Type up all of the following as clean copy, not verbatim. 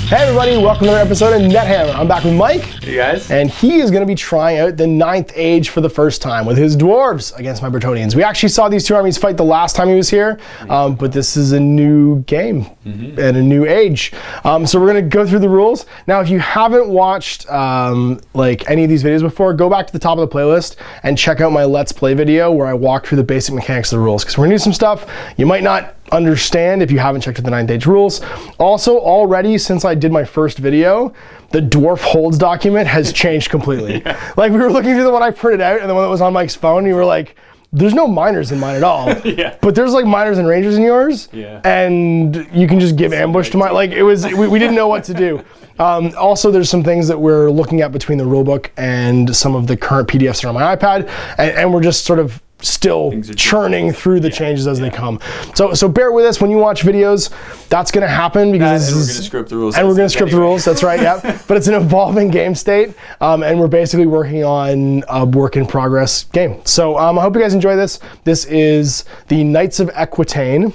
Hey everybody, welcome to another episode of Nethammer. I'm back with Mike. Hey guys. And he is going to be trying out the 9th Age for the first time with his dwarves against my Bretonnians. We actually saw these two armies fight the last time he was here, but this is a new game and a new age. So we're going to go through the rules. Now, if you haven't watched like any of these videos before, go back to the top of the playlist and check out my Let's Play video where I walk through the basic mechanics of the rules, because we're going to do some stuff you might not understand if you haven't checked out the 9th Age rules. Also, already since I did my first video, the Dwarven Holds document has changed completely. Like, we were looking through the one I printed out and the one that was on Mike's phone, and you were like, there's no miners in mine at all. But there's like miners and rangers in yours, and you can just give ambush to mine. Like, it was, we didn't know what to do. Also, there's some things that we're looking at between the rulebook and some of the current PDFs that are on my iPad, and we're just sort of still churning through the changes as they come. So bear with us when you watch videos. That's going to happen because we're going to screw up the rules. And we're going to screw up the rules. That's right. Yeah. But it's an evolving game state, and we're basically working on a work in progress game. So I hope you guys enjoy this. This is the Knights of Equitaine.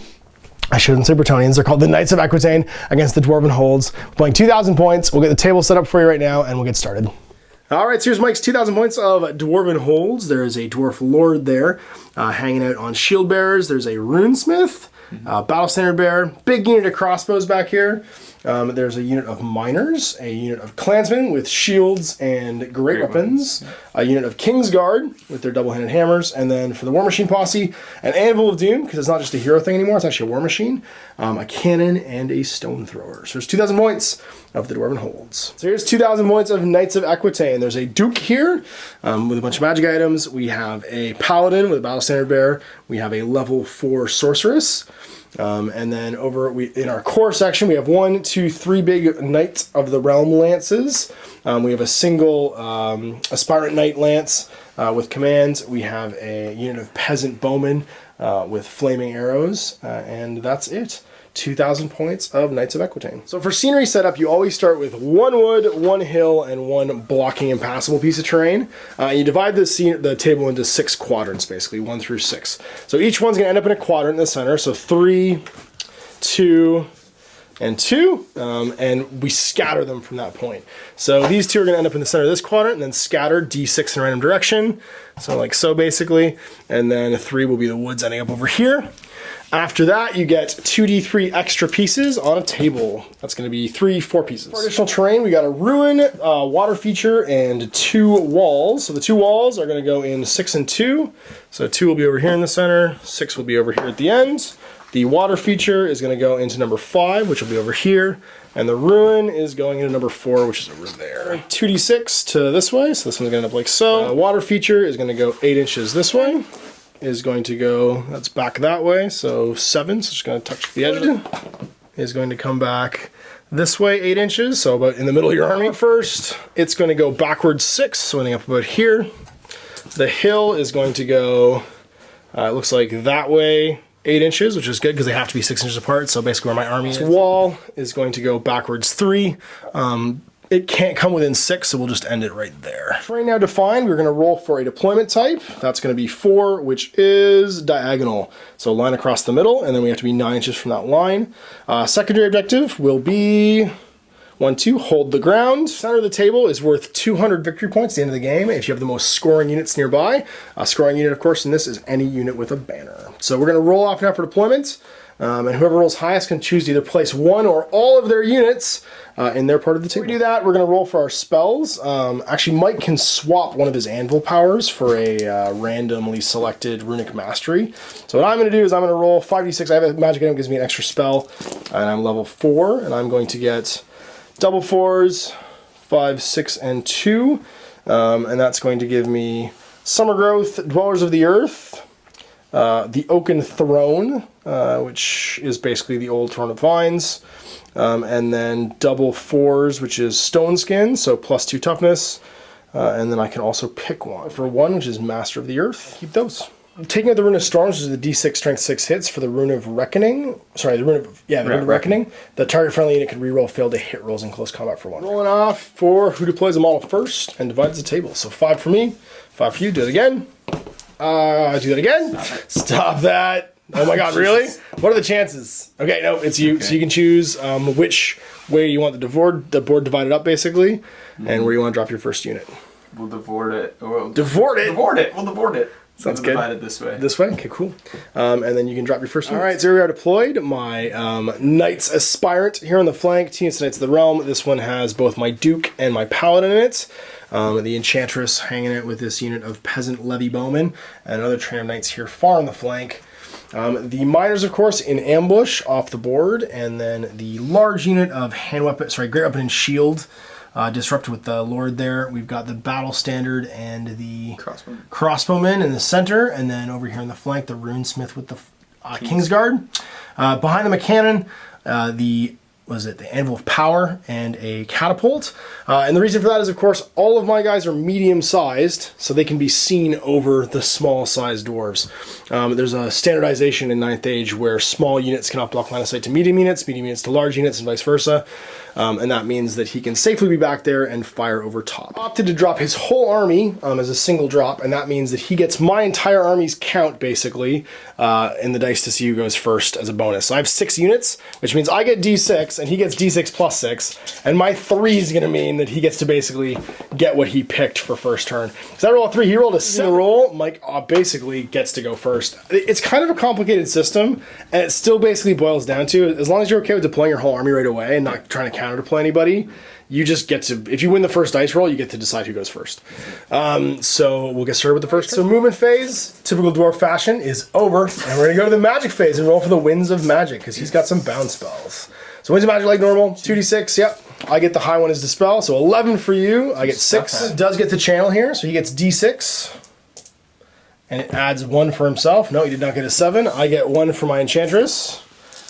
I shouldn't say Bretonnians. They're called the Knights of Equitaine against the Dwarven Holds. We're playing 2,000 points. We'll get the table set up for you right now, and we'll get started. All right, so here's Mike's 2,000 points of Dwarven Holds. There is a Dwarf Lord there hanging out on Shield Bearers. There's a Runesmith, Battle Standard Bearer, big unit of crossbows back here. There's a unit of miners, a unit of clansmen with shields and great weapons, a unit of Kingsguard with their double-handed hammers, and then for the War Machine posse, an Anvil of Doom, because it's not just a hero thing anymore, it's actually a War Machine, a cannon, and a stone thrower. So there's 2,000 points of the Dwarven Holds. So here's 2,000 points of Knights of Equitaine. There's a Duke here with a bunch of magic items. We have a Paladin with a Battle Standard Bearer. We have a level 4 Sorceress. And then over in our core section, we have 1, 2, 3 big Knights of the Realm lances. We have a single Aspirant Knight lance with commands. We have a unit of Peasant Bowmen with flaming arrows, and that's it. 2,000 points of Knights of Equitaine. So for scenery setup, you always start with 1 wood, 1 hill, and 1 blocking impassable piece of terrain. You divide the table into 6 quadrants, basically, 1 through 6. So each one's going to end up in a quadrant in the center. So 3, 2, and 2, and we scatter them from that point. So these 2 are going to end up in the center of this quadrant, and then scatter D6 in a random direction. So like so, basically. And then 3 will be the woods ending up over here. After that, you get 2d3 extra pieces on a table. That's going to be 4 pieces. For additional terrain, we got a ruin, water feature, and 2 walls. So the 2 walls are going to go in 6 and 2. So 2 will be over here in the center, 6 will be over here at the end. The water feature is going to go into number 5, which will be over here. And the ruin is going into number 4, which is over there. 2d6 to this way, so this one's going to end up like so. The water feature is going to go 8 inches this way. Is going to go, that's back that way, so 7, so just going to touch the edge of it. Is going to come back this way 8 inches, so about in the middle of your army. First, it's going to go backwards 6, so ending up about here. The hill is going to go, it looks like that way 8 inches, which is good because they have to be 6 inches apart, so basically where my army is. This wall is going to go backwards 3. It can't come within 6, so we'll just end it right there. Terrain now defined, we're going to roll for a deployment type. That's going to be 4, which is diagonal. So line across the middle, and then we have to be 9 inches from that line. Secondary objective will be 1, 2, hold the ground. Center of the table is worth 200 victory points at the end of the game if you have the most scoring units nearby. A scoring unit, of course, in this is any unit with a banner. So we're going to roll off now for deployment. And whoever rolls highest can choose to either place 1 or all of their units in their part of the table. When we do that, we're going to roll for our spells. Actually, Mike can swap one of his anvil powers for a randomly selected runic mastery. So what I'm going to do is I'm going to roll 5d6. I have a magic item that gives me an extra spell, and I'm level 4, and I'm going to get double 4s, 5, 6, and 2, and that's going to give me Summer Growth, Dwellers of the Earth, the Oaken Throne, which is basically the old Throne of Vines, and then double 4s, which is Stone Skin, so +2 toughness, and then I can also pick one for 1, which is Master of the Earth. Keep those. I'm taking out the Rune of Storms, which is the D6 Strength 6 hits for the Rune of Reckoning. Sorry, the Rune of Reckoning. The target friendly unit can reroll failed to hit rolls in close combat for 1. Rolling off for who deploys a model first and divides the table. So 5 for me, 5 for you. Do it again. Do that again. Stop that. Oh my god, really? What are the chances? Okay, no, it's you. Okay. So you can choose which way you want the board divided up, basically, and where you want to drop your first unit. We'll divort it. We'll divort it? We'll divort it. Sounds good. Divide it this way. This way? Okay, cool. And then you can drop your first unit. All right, so we are deployed. My Knights Aspirant here on the flank. 2 units of Knights of the Realm. This one has both my Duke and my Paladin in it. The Enchantress hanging it with this unit of Peasant Levy Bowmen. And another train of Knights here far on the flank. The Miners, of course, in ambush off the board. And then the large unit of Great Weapon and Shield. Disrupted with the Lord there. We've got the Battle Standard and the Crossbowmen in the center, and then over here on the flank, the Runesmith with the Kingsguard. Behind them, a cannon, the Anvil of Power, and a Catapult. And the reason for that is, of course, all of my guys are medium-sized, so they can be seen over the small-sized dwarves. There's a standardization in 9th Age where small units cannot block line of sight to medium units to large units, and vice versa. And that means that he can safely be back there and fire over top. Opted to drop his whole army as a single drop, and that means that he gets my entire army's count, basically, in the dice to see who goes first as a bonus. So I have 6 units, which means I get D6, and he gets D6 plus 6, and my 3 is going to mean that he gets to basically get what he picked for first turn. Because I roll a 3, he rolled a 7 roll, Mike basically gets to go first. It's kind of a complicated system, and it still basically boils down to, as long as you're okay with deploying your whole army right away and not trying to counter deploy anybody, you just get to, if you win the first dice roll, you get to decide who goes first. So we'll get started with the first. So movement phase, typical dwarf fashion, is over, and we're gonna go to the magic phase and roll for the Winds of Magic, because he's got some bound spells. So Winds of Magic like normal, 2d6, yep. I get the high one as Dispel, so 11 for you. I get 6. Does get the channel here, so he gets d6. And it adds 1 for himself. No, he did not get a 7. I get 1 for my Enchantress.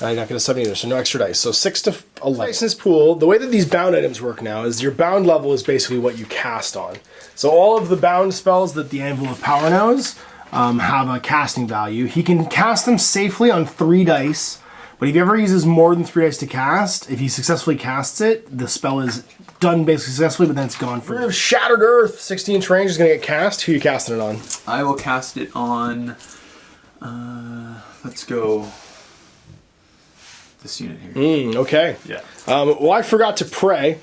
I did not get a 7 either, so no extra dice. So 6 to 11. License pool, the way that these bound items work now is your bound level is basically what you cast on. So all of the bound spells that the Anvil of Power knows have a casting value. He can cast them safely on 3 dice, but if he ever uses more than 3 dice to cast, if he successfully casts it, the spell is done basically successfully, but then it's gone for Shattered Earth, 16-inch range is going to get cast. Who are you casting it on? I will cast it on, let's go this unit here. Okay. Yeah. Well, I forgot to pray.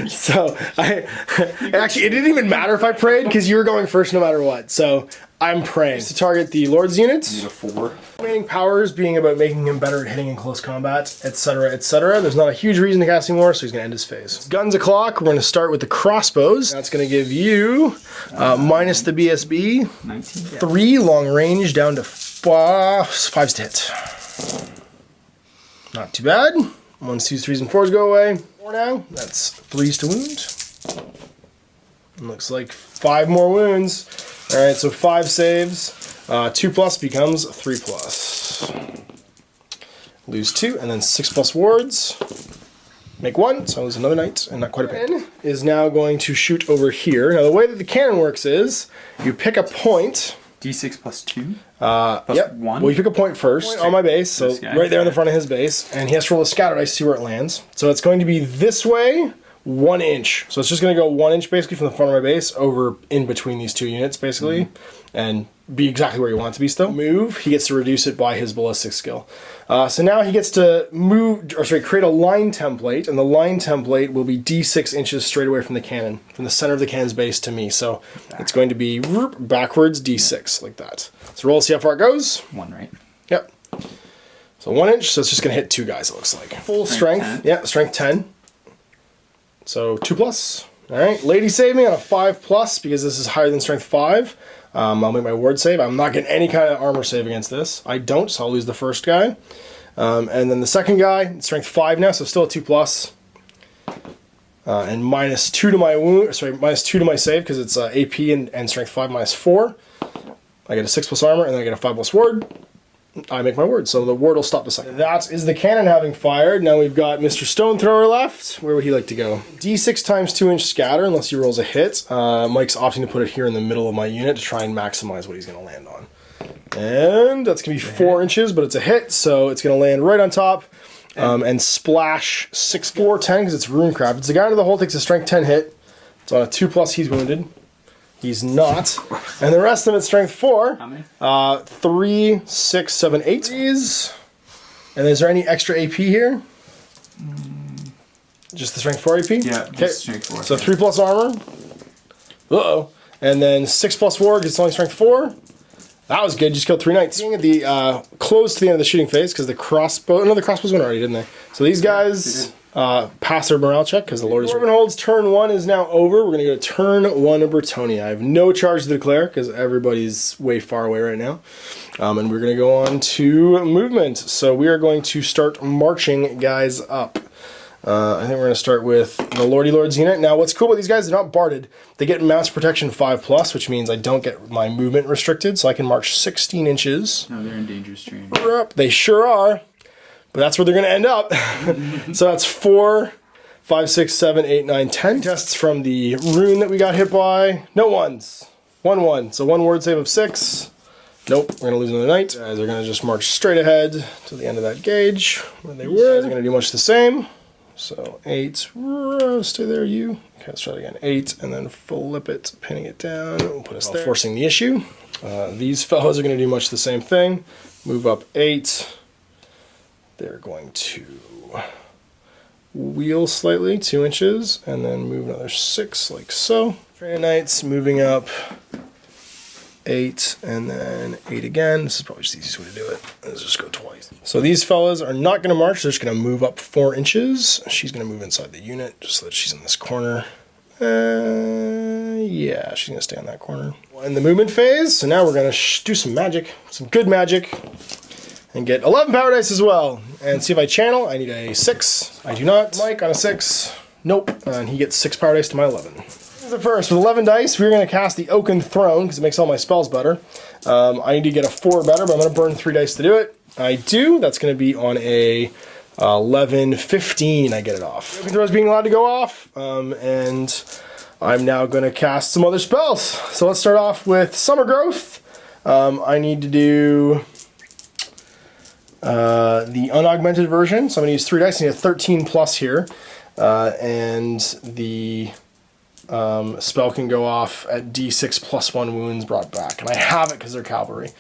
So actually, it didn't even matter if I prayed because you were going first no matter what. So I'm praying. To target the Lord's units. Need a 4. Remaining powers being about making him better at hitting in close combat, etc., etc. There's not a huge reason to cast him more, so he's going to end his phase. Guns o'clock. We're going to start with the crossbows. That's going to give you minus the BSB, 19. 3 long range down to 5s to hit. Not too bad. 1s, 2s, 3s, and 4s go away. 4 now. That's 3s to wound. And looks like 5 more wounds. All right, so 5 saves. 2 plus becomes 3 plus. Lose 2, and then 6 plus wards. Make 1, so I lose another knight, and not quite a bit. Is now going to shoot over here. Now the way that the cannon works is, you pick a point. D6 plus 2? Yep. 1? Well, you pick a point first on my base, so right there in the front of his base, and he has to roll a scatter dice to see where it lands. So it's going to be this way, 1 inch. So it's just going to go 1 inch basically from the front of my base over in between these 2 units basically, and be exactly where you want it to be still. Move, he gets to reduce it by his ballistic skill. So now he gets to create a line template, and the line template will be d6 inches straight away from the cannon, from the center of the cannon's base to me. So it's going to be backwards d6 like that. So roll to see how far it goes. 1, right? Yep. So 1 inch, so it's just going to hit 2 guys, it looks like. Full strength. Yeah, strength 10. So 2 plus. All right, Lady save me on a 5 plus because this is higher than strength 5. I'll make my ward save. I'm not getting any kind of armor save against this. I don't, so I'll lose the first guy. And then the second guy, strength 5 now, so still a 2 plus. And minus 2 to my wound, minus 2 to my save because it's AP and strength 5 minus 4. I get a 6 plus armor, and then I get a 5 plus ward. I make my ward, so the ward will stop the second. That is the cannon having fired. Now we've got Mr. Stone Thrower left. Where would he like to go? D6 times 2 inch scatter, unless he rolls a hit. Mike's opting to put it here in the middle of my unit to try and maximize what he's going to land on. And that's going to be 4 inches, but it's a hit, so it's going to land right on top. And splash 6, 4, 10, because it's Runecraft. It's the guy under the hole takes a strength 10 hit. It's on a 2 plus, he's wounded. He's not. And the rest of them at strength 4. How many? 3, 6, 7, 8. And is there any extra AP here? Just the strength 4 AP? Yeah, just strength 4. So 3 plus armor. Uh-oh. And then 6 plus war gets only strength 4. That was good. Just killed 3 knights. At the close to the end of the shooting phase because the crossbow. No, the crossbows went already, didn't they? So these guys pass their morale check because the Lord is. Dwarven Holds turn 1 is now over. We're gonna go to turn 1 of Bretonia. I have no charge to declare because everybody's way far away right now, and we're gonna go on to movement. So we are going to start marching guys up. I think we're going to start with the Lordy Lords unit. Now, what's cool about these guys, they're not barded. They get mounts protection 5+, which means I don't get my movement restricted, so I can march 16 inches. No, they're in dangerous terrain. They sure are, but that's where they're going to end up. So that's 4, 5, 6, 7, 8, 9, 10 tests from the rune that we got hit by. No ones. 1, 1. So 1 ward save of 6. Nope, we're going to lose another knight. Guys are going to just march straight ahead to the end of that gauge where they were. They're going to do much the same. So 8, stay there, you. Okay, let's try it again. 8, and then flip it, pinning it down. We'll put us there. Forcing the issue. These fellows are going to do much the same thing. Move up 8. They're going to wheel slightly, 2 inches, and then move another 6, like so. Train knights moving up 8, and then 8 again. This is probably just the easiest way to do it. Let's just go twice. So these fellas are not going to march. They're just going to move up 4 inches. She's going to move inside the unit just so that she's in this corner. Yeah, she's going to stay on that corner. In the movement phase, so now we're going to do some magic, some good magic, and get 11 power dice as well. And see if I channel. I need a 6. I do not. Mike on a 6. Nope. And he gets 6 power dice to my 11. So first, with 11 dice, we're going to cast the Oaken Throne, because it makes all my spells better. I need to get a 4 better, but I'm going to burn 3 dice to do it. I do. That's going to be on a 11, 15, I get it off. Oaken Throne is being allowed to go off, and I'm now going to cast some other spells. So let's start off with Summer Growth. I need to do the unaugmented version, so I'm going to use 3 dice. I need a 13 plus here, and the spell can go off at d6 plus 1 wounds brought back. And I have it because they're cavalry.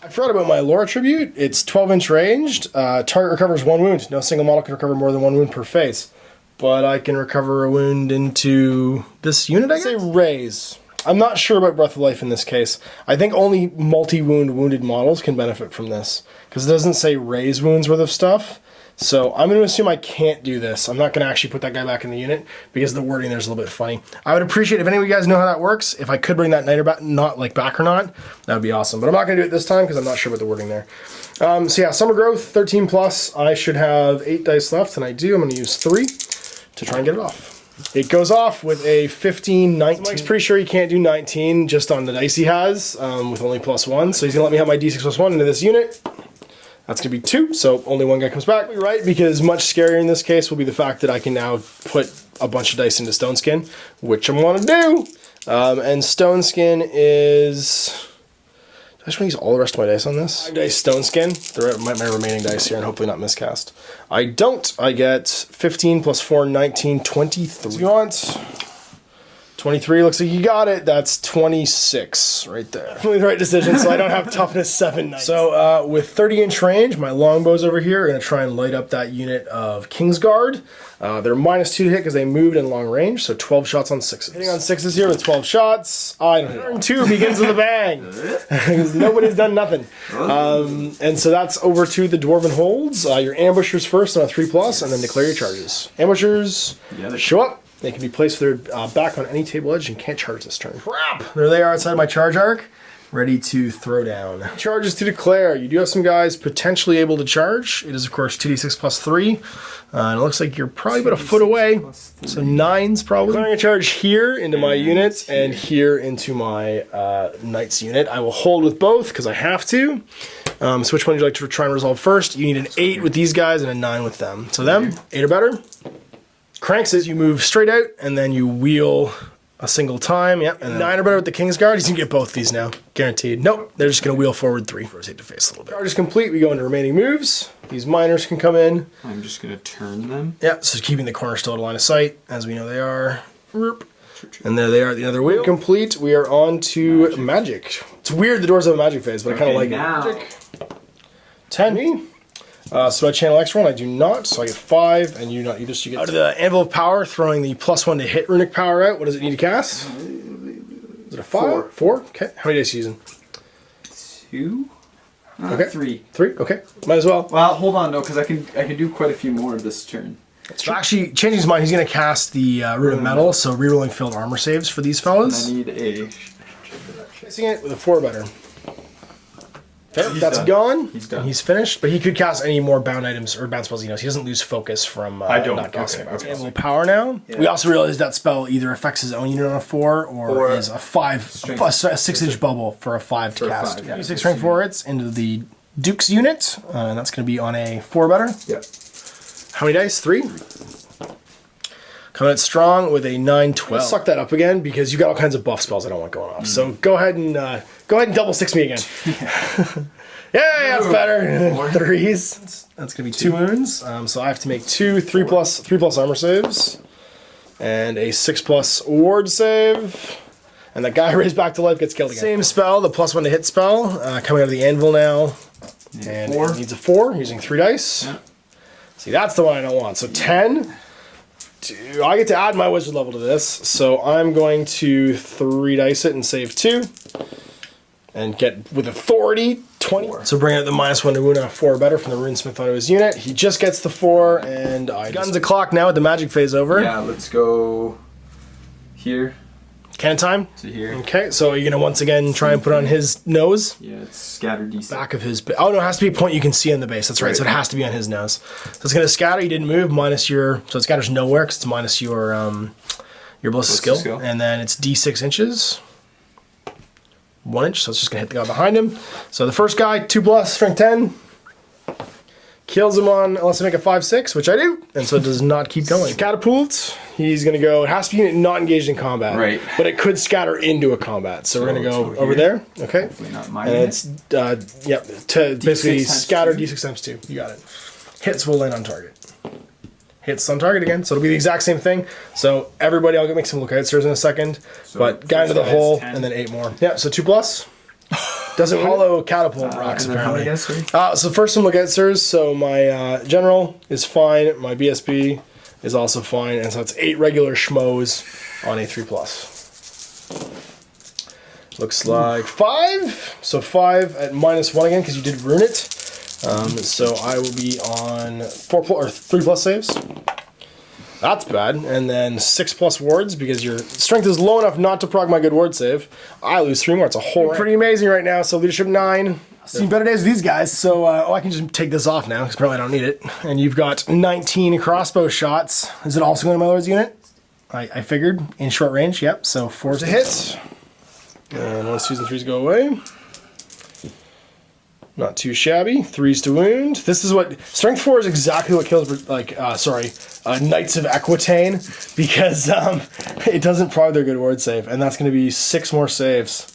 I forgot about my lore attribute. It's 12-inch ranged. Target recovers 1 wound. No single model can recover more than 1 wound per phase. But I can recover a wound into this unit, I say raise. I'm not sure about Breath of Life in this case. I think only multi-wound wounded models can benefit from this. Because it doesn't say raise wounds worth of stuff. So I'm going to assume I can't do this. I'm not going to actually put that guy back in the unit because the wording there's a little bit funny. I would appreciate if any of you guys know how that works. If I could bring that knight back, back or not, that would be awesome. But I'm not going to do it this time because I'm not sure about the wording there. So yeah, Summer Growth, 13 plus. I should have 8 dice left, and I do. I'm going to use 3 to try and get it off. It goes off with a 15, 19. Mike's pretty sure he can't do 19 just on the dice he has with only +1. So he's going to let me have my d6 plus 1 into this unit. That's going to be 2, so only 1 guy comes back. You're right, because much scarier in this case will be the fact that I can now put a bunch of dice into Stone Skin, which I want to do. And Stone Skin is... I just want to use all the rest of my dice on this. 5 dice Stone Skin. They're my remaining dice here, and hopefully not miscast. I don't. I get 15 plus 4, 19, 23. So you want... 23, looks like you got it. That's 26 right there. Definitely the right decision, so I don't have toughness 7 knights. So with 30-inch range, my longbows over here are going to try and light up that unit of Kingsguard. They're -2 to hit because they moved in long range, so 12 shots on 6s. Hitting on 6s here with 12 shots. I don't hit. Turn 2 begins with a bang. Because nobody's done nothing. And so that's over to the Dwarven Holds. Your ambushers first on a 3+, and then declare your charges. Ambushers, show up. They can be placed with their back on any table edge and can't charge this turn. Crap! There they are outside my charge arc, ready to throw down. Charges to declare. You do have some guys potentially able to charge. It is, of course, 2d6 plus 3. And it looks like you're probably about a foot away. So 9's probably. Declaring a charge here into my unit and here into my knight's unit. I will hold with both because I have to. So which one would you like to try and resolve first? You need an 8 with these guys and a 9 with them. So them, 8 or better. Cranks is you move straight out and then you wheel a single time. Yep. And 9 or better with the Kingsguard. He's going to get both these now. Guaranteed. Nope. They're just going to wheel forward 3. Rotate to face a little bit. Charge is complete. We go into remaining moves. These miners can come in. I'm just going to turn them. Yeah. So keeping the corner still at a line of sight, as we know they are. And there they are at the other wheel. Complete. We are on to magic. It's weird the doors have a magic phase, but I kind of like it. Magic. 10. So I channel extra one. I do not, so I get 5, and you not either. So you get out of the Anvil of Power, throwing the +1 to hit runic power out. What does it need to cast? Is it a 5? 4. Okay. How many dice are you using? 2. Okay. 3. 3. Okay. Might as well. Well, hold on, no, because I can do quite a few more this turn. So actually, changing his mind, he's going to cast the Rune of Metal, so rerolling failed armor saves for these fellas. I need a... Facing it with a 4 better. Okay, that's gone. He's done. And he's finished, but he could cast any more bound items or bound spells he knows. He doesn't lose focus from not casting. Okay. Anvil of Power now. Yeah. We also realized that spell either affects his own unit on a 4 or is a 6-inch bubble for a 5 to cast. 6 strength 4 hits into the Duke's unit, and that's going to be on a 4 better. Yep. How many dice? 3. Coming out strong with a 9-12. Suck that up again because you got all kinds of buff spells I don't want going off. So go ahead and double 6 me again. Yeah, that's better. 3s. That's gonna be 2 wounds. So I have to make 2 3 plus armor saves, and a 6+ ward save. And that guy raised back to life gets killed again. Same spell, the +1 to hit spell, coming out of the anvil now, and it needs a 4 using 3 dice. Yeah. See, that's the one I don't want. So 10. I get to add my wizard level to this, so I'm going to 3 dice it and save 2. And get, with authority, 20. So bring out the -1 to wound on a 4 or better from the runesmith onto his unit. He just gets the 4, and I guns the clock now with the magic phase over. Yeah, let's go here. Cannon time? To here. Okay, so are you going to once again try and put on his nose? Yeah, it's scatter DC. Back of his... Oh, no, it has to be a point you can see on the base. That's right, so it has to be on his nose. So it's going to scatter. You didn't move, minus your... So it scatters nowhere, because it's minus your ballistic skill. And then it's D6 inches. 1 inch, so it's just going to hit the guy behind him. So the first guy, 2+, strength 10. Kills him on, unless I make a 5-6, which I do, and so it does not keep going. Catapult, he's going to go, it has to be not engaged in combat, right? But it could scatter into a combat, so we're going to go over there, okay? Hopefully not my and it's, yep, to basically scatter D6 times 2, you got it. Hits will land on target. Hits on target again, so it'll be the exact same thing. So everybody, I'll make some look-out stairs in a second, so but guy into the hole, 10. And then 8 more. Yeah, so 2+. Doesn't hollow catapult rocks, apparently. So first some look-out stairs, so my general is fine, my BSB is also fine, and so it's 8 regular schmoes on a 3+. Looks like 5, so 5 at -1 again, because you did ruin it. So I will be on 3+ saves. That's bad. And then 6+ wards because your strength is low enough not to proc my good ward save. I lose 3 more. It's a whole rank. Pretty amazing right now. So leadership 9. Seen better days with these guys. So I can just take this off now because apparently I don't need it. And you've got 19 crossbow shots. Is it also going to my lord's unit? I figured in short range. Yep. So 4 to hit. And once 2s and 3s go away. Not too shabby. 3s to wound. This is what... Strength 4 is exactly what kills, Knights of Equitaine, because it doesn't prog their good ward save, and that's going to be 6 more saves.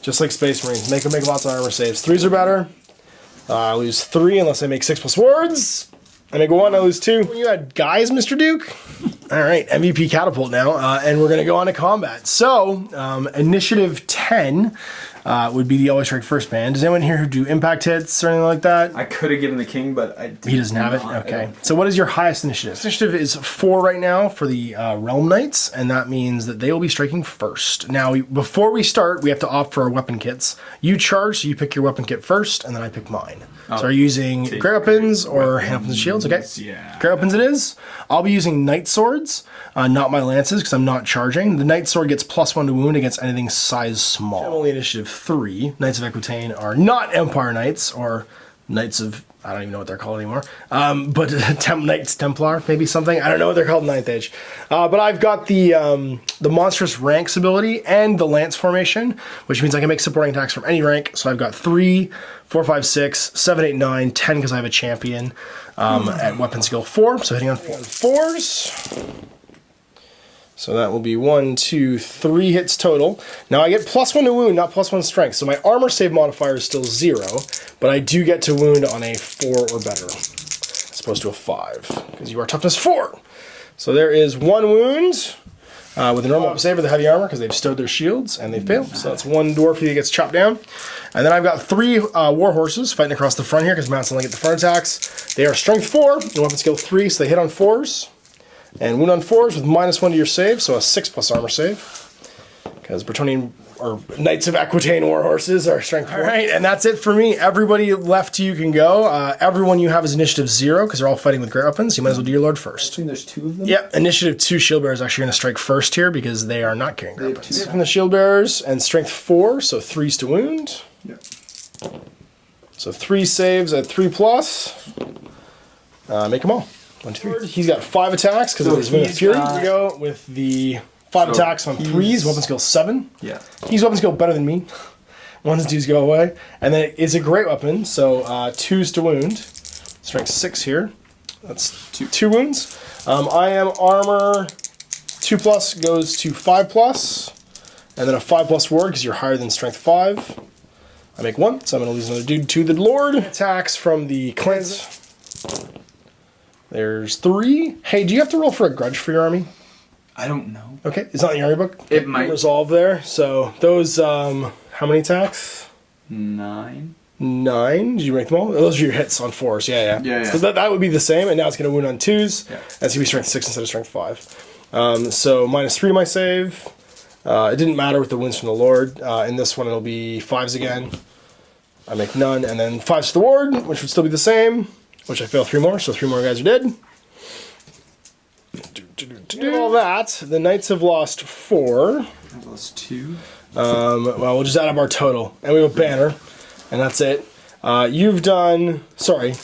Just like Space Marines. Make lots of armor saves. 3s are better. I lose 3 unless I make 6+ wards. I make 1, I lose 2. When you had guys, Mr. Duke? Alright, MVP Catapult now, and we're going to go on to combat. So, Initiative 10... would be the Always Strike First band. Does anyone here who do impact hits or anything like that? I could have given the king, but he doesn't have it? Okay. So what is your highest initiative? Initiative is 4 right now for the Realm Knights, and that means that they will be striking first. Now, before we start, we have to opt for our weapon kits. You charge, so you pick your weapon kit first, and then I pick mine. So are you using great weapons or hand weapons and shields? Okay. Yeah. Great weapons it is. I'll be using knight swords, not my lances, because I'm not charging. The knight sword gets +1 to wound against anything size small. I'm only initiative 3. Knights of Equitaine are not Empire Knights, or Knights of... I don't even know what they're called anymore. But Knights Templar, maybe something. I don't know what they're called in 9th Age. But I've got the Monstrous Ranks ability and the Lance Formation, which means I can make supporting attacks from any rank. So I've got 3, 4, 5, 6, 7, 8, 9, 10 because I have a champion at weapon skill 4. So hitting on 4s. So that will be 1, 2, 3 hits total. Now I get +1 to wound, not +1 strength. So my armor save modifier is still 0, but I do get to wound on a 4 or better, as opposed to a 5, because you are toughness 4. So there is 1 wound. with a normal save with the heavy armor because they've stowed their shields and they fail. So that's one dwarf that gets chopped down. And then I've got 3 war horses fighting across the front here because mounts only get the front attacks. They are strength 4 and weapon skill 3, so they hit on 4s. And wound on 4s with -1 to your save, so a 6+ armor save. Because Bretonnian or Knights of Equitaine war horses are strength 4. All right, and that's it for me. Everybody left you can go. Everyone you have is initiative 0 because they're all fighting with great weapons. You might as well do your lord first. There's 2 of them? Yep, initiative 2 shield bearers are actually going to strike first here because they are not carrying great weapons. From the shield bearers and strength 4, so 3s to wound. Yep. So 3 saves at 3+. Make them all. 1, 2, 3. He's got 5 attacks because of his Wind of Fury. Here we go with the 5 attacks on 3s, weapon skill 7. Yeah. He's weapon skill better than me. 1s and 2s go away. And then it's a great weapon, so 2s to wound. Strength 6 here. That's 2 wounds. I am armor 2+ goes to 5+. And then a 5+ ward because you're higher than strength 5. I make 1, so I'm going to lose another dude to the Lord. Attacks from the clans. There's 3. Hey, do you have to roll for a grudge for your army? I don't know. Okay, it's not in your army book. It might. Resolve there. So those, how many attacks? 9. 9. Did you make them all? Those are your hits on 4s. Yeah. So that would be the same, and now it's going to wound on 2s. Yeah. That's going to be strength 6 instead of strength 5. So -3 to my save. It didn't matter with the wounds from the Lord. In this one, it'll be 5s again. I make none, and then 5s to the ward, which would still be the same. Which I fail 3 more, so 3 more guys are dead. To do all that, the Knights have lost 4. I've lost 2. Well, we'll just add up our total. And we have a banner, and that's it. You've done... Sorry.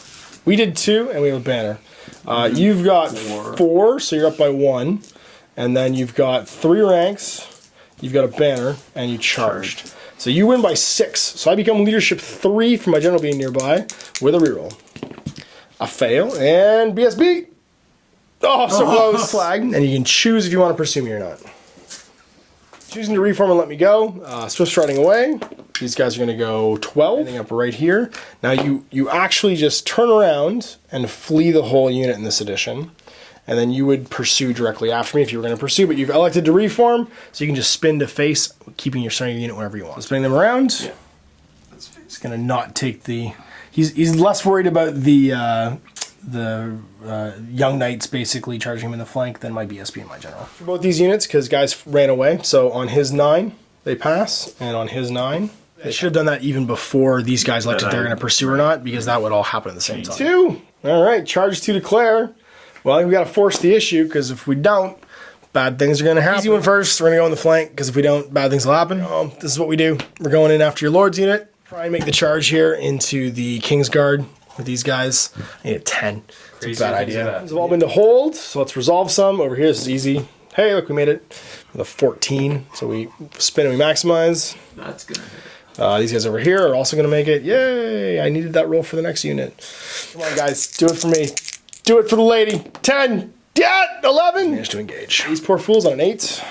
We did 2, and we have a banner. You've got 4, so you're up by 1. And then you've got 3 ranks, you've got a banner, and you charged. So you win by 6. So I become leadership 3 for my general being nearby with a reroll. A fail, and BSB! Oh, so close! Flag, and you can choose if you want to pursue me or not. Choosing to reform and let me go. Swift striding away. These guys are going to go 12. Ending up right here. Now you actually just turn around and flee the whole unit in this edition. And then you would pursue directly after me if you were going to pursue, but you've elected to reform, so you can just spin to face, keeping your center unit wherever you want. Spinning them around. Yeah. He's going to not take the... He's less worried about the young knights basically charging him in the flank than my BSB and my general. For both these units, because guys ran away, so on his 9, they pass, and on his 9, they should have done that even before these guys elected if they're going to pursue or not, because that would all happen at the same time. 2! All right, charge to declare. Well, we got to force the issue, because if we don't, bad things are going to happen. Easy one first, we're going to go on the flank, because if we don't, bad things will happen. This is what we do. We're going in after your Lord's unit. Try and make the charge here into the King's Guard with these guys. I need a 10. It's a bad idea. These have all been to hold, so let's resolve some. Over here, this is easy. Hey, look, we made it with a 14. So we spin and we maximize. That's going to hit. These guys over here are also going to make it. Yay! I needed that roll for the next unit. Come on, guys. Do it for me. Do it for the lady. 10. Yeah, 11. Managed to engage. These poor fools on an 8.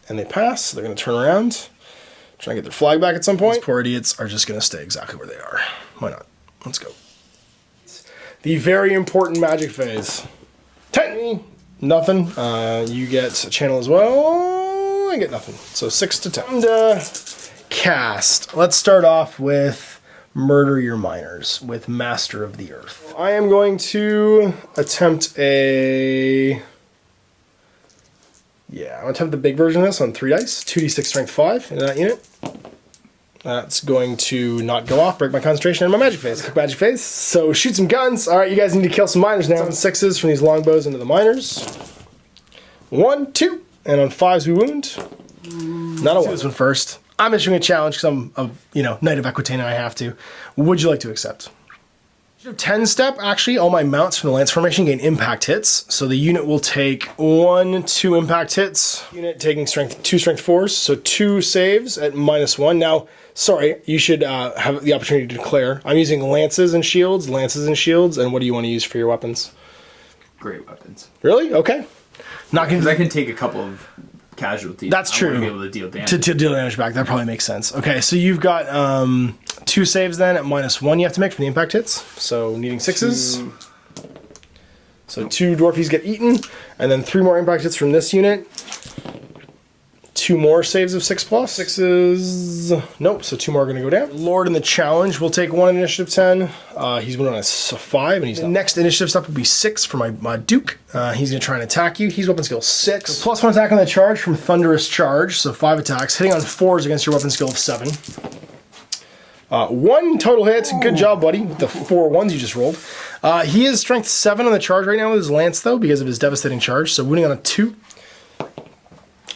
And they pass. So they're going to turn around. Try and get their flag back at some point. These poor idiots are just going to stay exactly where they are. Why not? Let's go. The very important magic phase. 10. Nothing. You get a channel as well. I get nothing. So 6 to 10. And cast. Let's start off with Murder Your Miners with Master of the Earth. I am going to attempt a... Yeah, I'm going to attempt the big version of this on 3 dice. 2d6 strength 5 into that unit. That's going to not go off, break my concentration and my magic phase. Quick magic phase. So shoot some guns. All right, you guys need to kill some miners now. 7 6s from these longbows into the miners. 1, 2, and on 5s we wound. Not a 1. This one first. I'm issuing a challenge because I'm a Knight of Equitaine and I have to. Would you like to accept? 10 step, actually, all my mounts from the Lance formation gain impact hits. So the unit will take 1, 2 impact hits. Unit taking 2 strength 4s, so 2 saves at -1. Now, sorry, you should have the opportunity to declare. I'm using lances and shields, and what do you want to use for your weapons? Great weapons. Really? Okay. Not Because I can take a couple of casualties. That's true. I want to be able to deal damage. To deal damage back, that probably makes sense. Okay, so you've got 2 saves then at -1 you have to make for the impact hits. So needing 6s. So 2 dwarfies get eaten, and then 3 more impact hits from this unit. 2 more saves of 6+. 6 nope, so 2 more are going to go down. Lord in the challenge will take 1 initiative 10. He's winning on a 5, and he's the next initiative step will be 6 for my Duke. He's going to try and attack you. He's weapon skill 6. So +1 attack on the charge from Thunderous Charge, so 5 attacks. Hitting on 4s against your weapon skill of 7. 1 total hit. Good job, buddy, with the 4 ones you just rolled. He is strength 7 on the charge right now with his lance, though, because of his devastating charge. So wounding on a 2.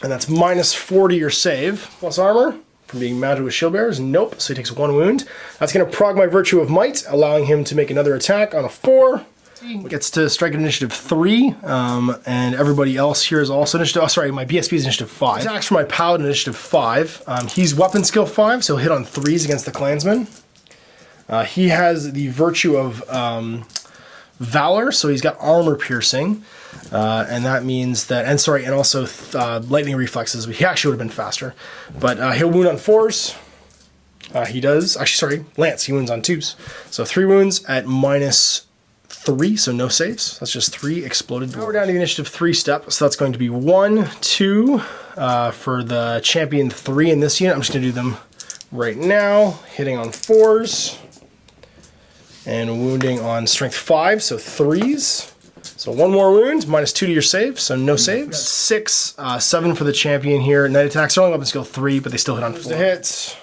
And that's -4 to your save. Plus armor from being mounted with shield bearers. Nope, so he takes 1 wound. That's going to prog my Virtue of Might, allowing him to make another attack on a 4. He gets to strike at initiative 3, and everybody else here is also initiative. Oh, sorry, my BSB is initiative 5. Attacks for my Paladin initiative 5. He's weapon skill 5, so he'll hit on 3s against the Clansman. He has the Virtue of Valor, so he's got armor piercing, and that means that, and also lightning reflexes. He actually would have been faster, but he'll wound on 4s. He does, actually, sorry, Lance, he wounds on 2s. So 3 wounds at -3, so no saves. That's just 3 exploded. Now we're down to the initiative 3 step, so that's going to be 1, 2 for the champion 3 in this unit. I'm just going to do them right now, hitting on 4s. And wounding on strength 5, so 3s. So 1 more wound, -2 to your save, so no saves. 6, 7 for the champion here. Night attacks are only weapon skill 3, but they still hit on 4. To hit,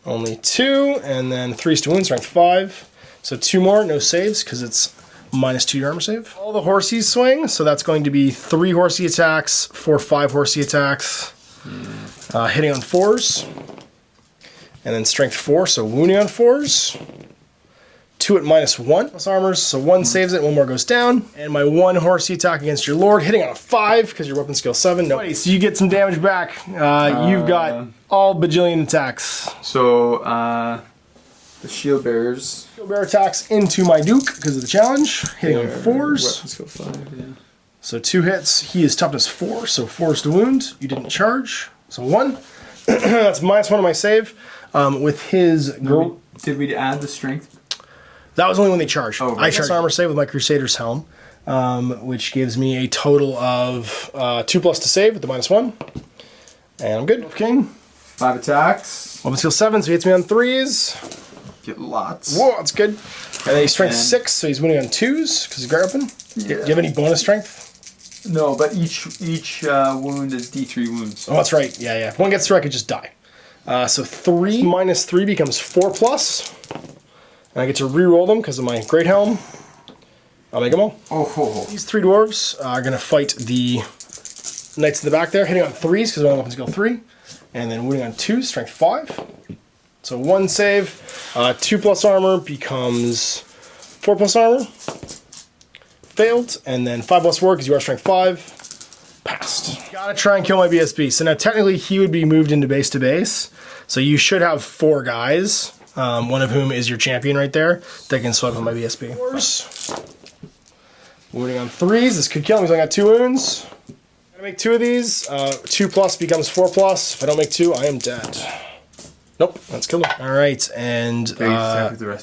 only 2, and then 3s to wound, strength 5. So 2 more, no saves, because it's -2 to your armor save. All the horsies swing, so that's going to be 3 horsey attacks, 4, 5 horsey attacks, hitting on 4s. And then strength 4, so wounding on 4s. 2 at -1 plus armors, so 1 saves it, 1 more goes down. And my 1 horsey attack against your Lord, hitting on a 5 because your weapon skill 7. No, so you get some damage back. You've got all bajillion attacks. So the shield bearers. Shield bearer attacks into my Duke because of the challenge, hitting on 4s. Weapon skill 5, yeah. So 2 hits. He is toughness 4, so 4s to wound. You didn't charge, so 1. That's -1 on my save. With his Did we add the strength? That was only when they charged. Oh, right. I charged armor save with my Crusader's Helm, which gives me a total of 2+ to save with the -1. And I'm good. King. 5 attacks. Weapon skill 7, so he hits me on 3s. Get lots. Whoa, that's good. And then he's strength 6, so he's winning on 2s because he's great weapon. Yeah. Do you have any bonus strength? No, but each wound is D3 wounds. Oh, that's right. Yeah. If one gets through, I could just die. So 3 -3 becomes 4+. And I get to re-roll them because of my Great Helm. I'll make them all. Oh. These 3 dwarves are going to fight the knights in the back there, hitting on 3s because my weapon skill 3. And then wounding on 2s, strength 5. So 1 save. 2+ armor becomes 4+ armor. Failed. And then 5+ war because you are strength 5. Passed. Gotta try and kill my BSB. So now technically he would be moved into base to base. So you should have 4 guys. One of whom is your champion right there that can swipe on my BSB. Wounding on 3s. This could kill him. He's only got 2 wounds. Gotta make 2 of these. 2+ becomes 4+. If I don't make 2, I am dead. Nope, that's killed him. All right, and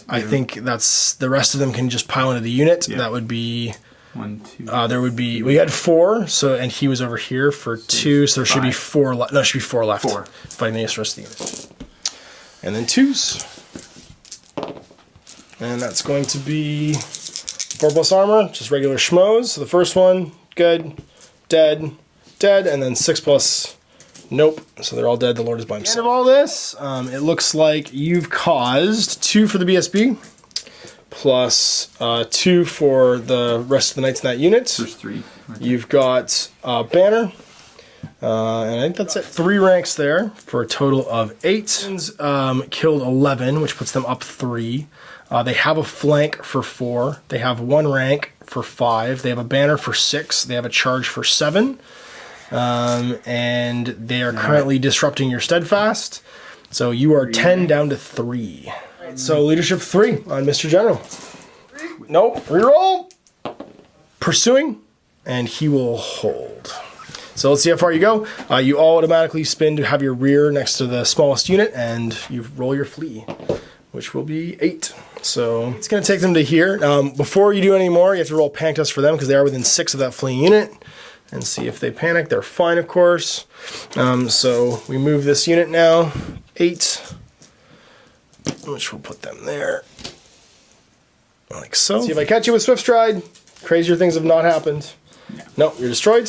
I think that's the rest of them can just pile into the unit. Yeah. That would be 1, 2. There would be, we had 4, so, and he was over here for 2, so there should be 4 left. No, there should be 4 left. 4 fighting the rest of the unit. And then 2s. And that's going to be 4+ armor, just regular schmoes. So the first one, good, dead, and then 6+, nope. So they're all dead. The Lord is by himself. At the end of all this, it looks like you've caused 2 for the BSB, plus 2 for the rest of the knights in that unit. There's 3. Right. You've got banner. And I think that's it. 3 ranks there for a total of 8. Killed 11, which puts them up 3. They have a flank for 4. They have 1 rank for 5. They have a banner for 6. They have a charge for 7. And they are currently disrupting your steadfast. So you are 10 down to 3. Right, so leadership 3 on Mr. General. Nope. Reroll. Pursuing. And he will hold. So let's see how far you go. You all automatically spin to have your rear next to the smallest unit, and you roll your flee, which will be 8. So it's going to take them to here. Before you do any more, you have to roll panic test for them because they are within 6 of that fleeing unit. and see if they panic. They're fine, of course. So we move this unit now, 8, which we'll put them there, like so. See if I catch you with Swift Stride. Crazier things have not happened. No, you're destroyed.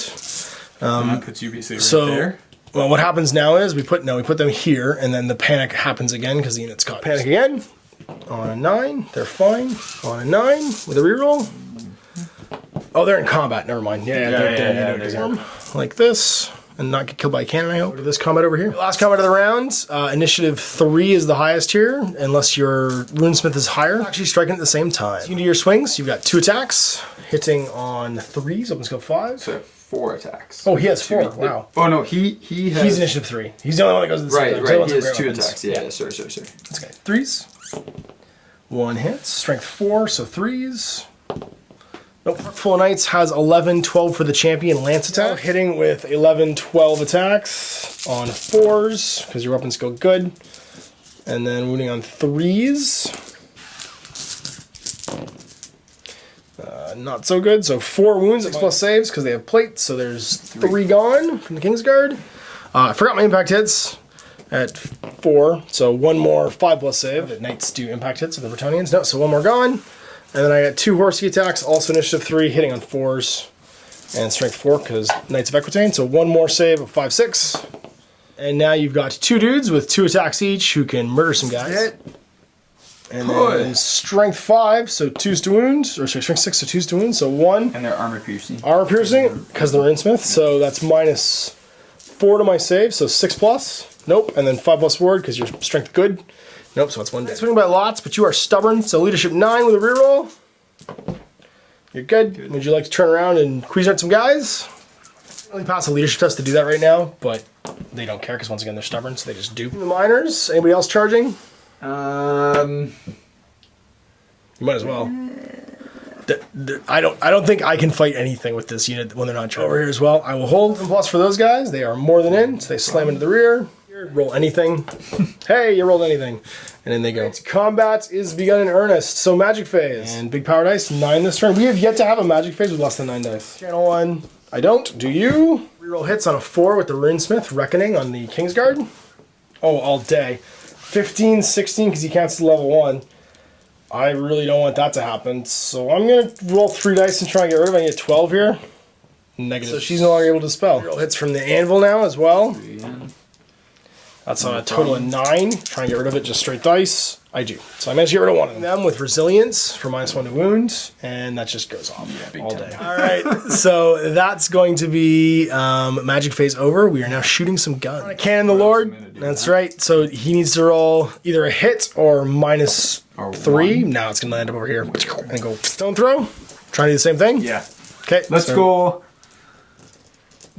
That puts you basically right there. Well, what happens now is we put them here, and then the panic happens again because the unit's caught. Panic again. On a 9, they're fine. On a 9 with a reroll. Oh, they're in combat. Never mind. Yeah. Like this, and not get killed by a cannon. I hope. Go to this combat over here. Last combat of the round. Initiative 3 is the highest here, unless your runesmith is higher. Actually, striking at the same time. So you can do your swings. You've got 2 attacks, hitting on 3s. Open scope 5. So 4 attacks. Oh, he has 4. Wow. Oh no, he's initiative 3. He's the only one that goes to the right. same Right. He has 2 attacks. Yeah. Sorry. That's okay. 3s. 1 hit. Strength 4. So 3s. Nope. Full of Knights has 11, 12 for the champion lance attack. Hitting with 11, 12 attacks on 4s because your weapons go good. And then wounding on 3s. Not so good. So 4 wounds, 6 plus saves because they have plates. So there's 3 gone from the Kingsguard. I forgot my impact hits at 4. So 1 more 5 plus save. The Knights do impact hits of the Bretonians. No, so 1 more gone. And then I got 2 horsey attacks, also initiative 3, hitting on 4s, and strength 4 because Knights of Equitaine. So 1 more save of 5, 6. And now you've got 2 dudes with 2 attacks each who can murder some guys. And then strength 5, so 2s to wound, or sorry, strength 6, so 2s to wound, so 1. And they're armor piercing. Armor piercing, because they're Runesmith, so that's minus 4 to my save, so 6 plus. Nope, and then 5 plus ward because your strength good. Nope, so that's 1 day. Swinging by lots, but you are stubborn, so leadership 9 with a reroll. You're good. Would you like to turn around and Cuisinart some guys? Really pass a leadership test to do that right now, but they don't care because once again they're stubborn, so they just do. The miners, anybody else charging? You might as well. I don't think I can fight anything with this unit when they're not charging. Over here as well, I will hold. Plus for those guys, they are more than in, so they slam into the rear. Roll anything. Hey, you rolled anything. And then they go. Combat is begun in earnest. So magic phase. And big power dice, 9 this turn. We have yet to have a magic phase with less than 9 dice. Channel 1. I don't. Do you? Reroll hits on a 4 with the Runesmith, Reckoning on the Kingsguard. Oh, all day. 15, 16 because he counts to level 1. I really don't want that to happen. So I'm going to roll 3 dice and try and get rid of it. I get 12 here. Negative. So she's no longer able to spell. Reroll hits from the anvil now as well. That's a total of 9. Try and get rid of it, just straight dice. I do. So I managed to get rid of 1 of them with resilience for -1 to wound, and that just goes off all day. All right, so that's going to be magic phase over. We are now shooting some guns. Cannon the Lord. That's right. So he needs to roll either a hit or -3. Now it's going to land up over here and go stone throw. Try to do the same thing. Yeah. Okay. Let's go.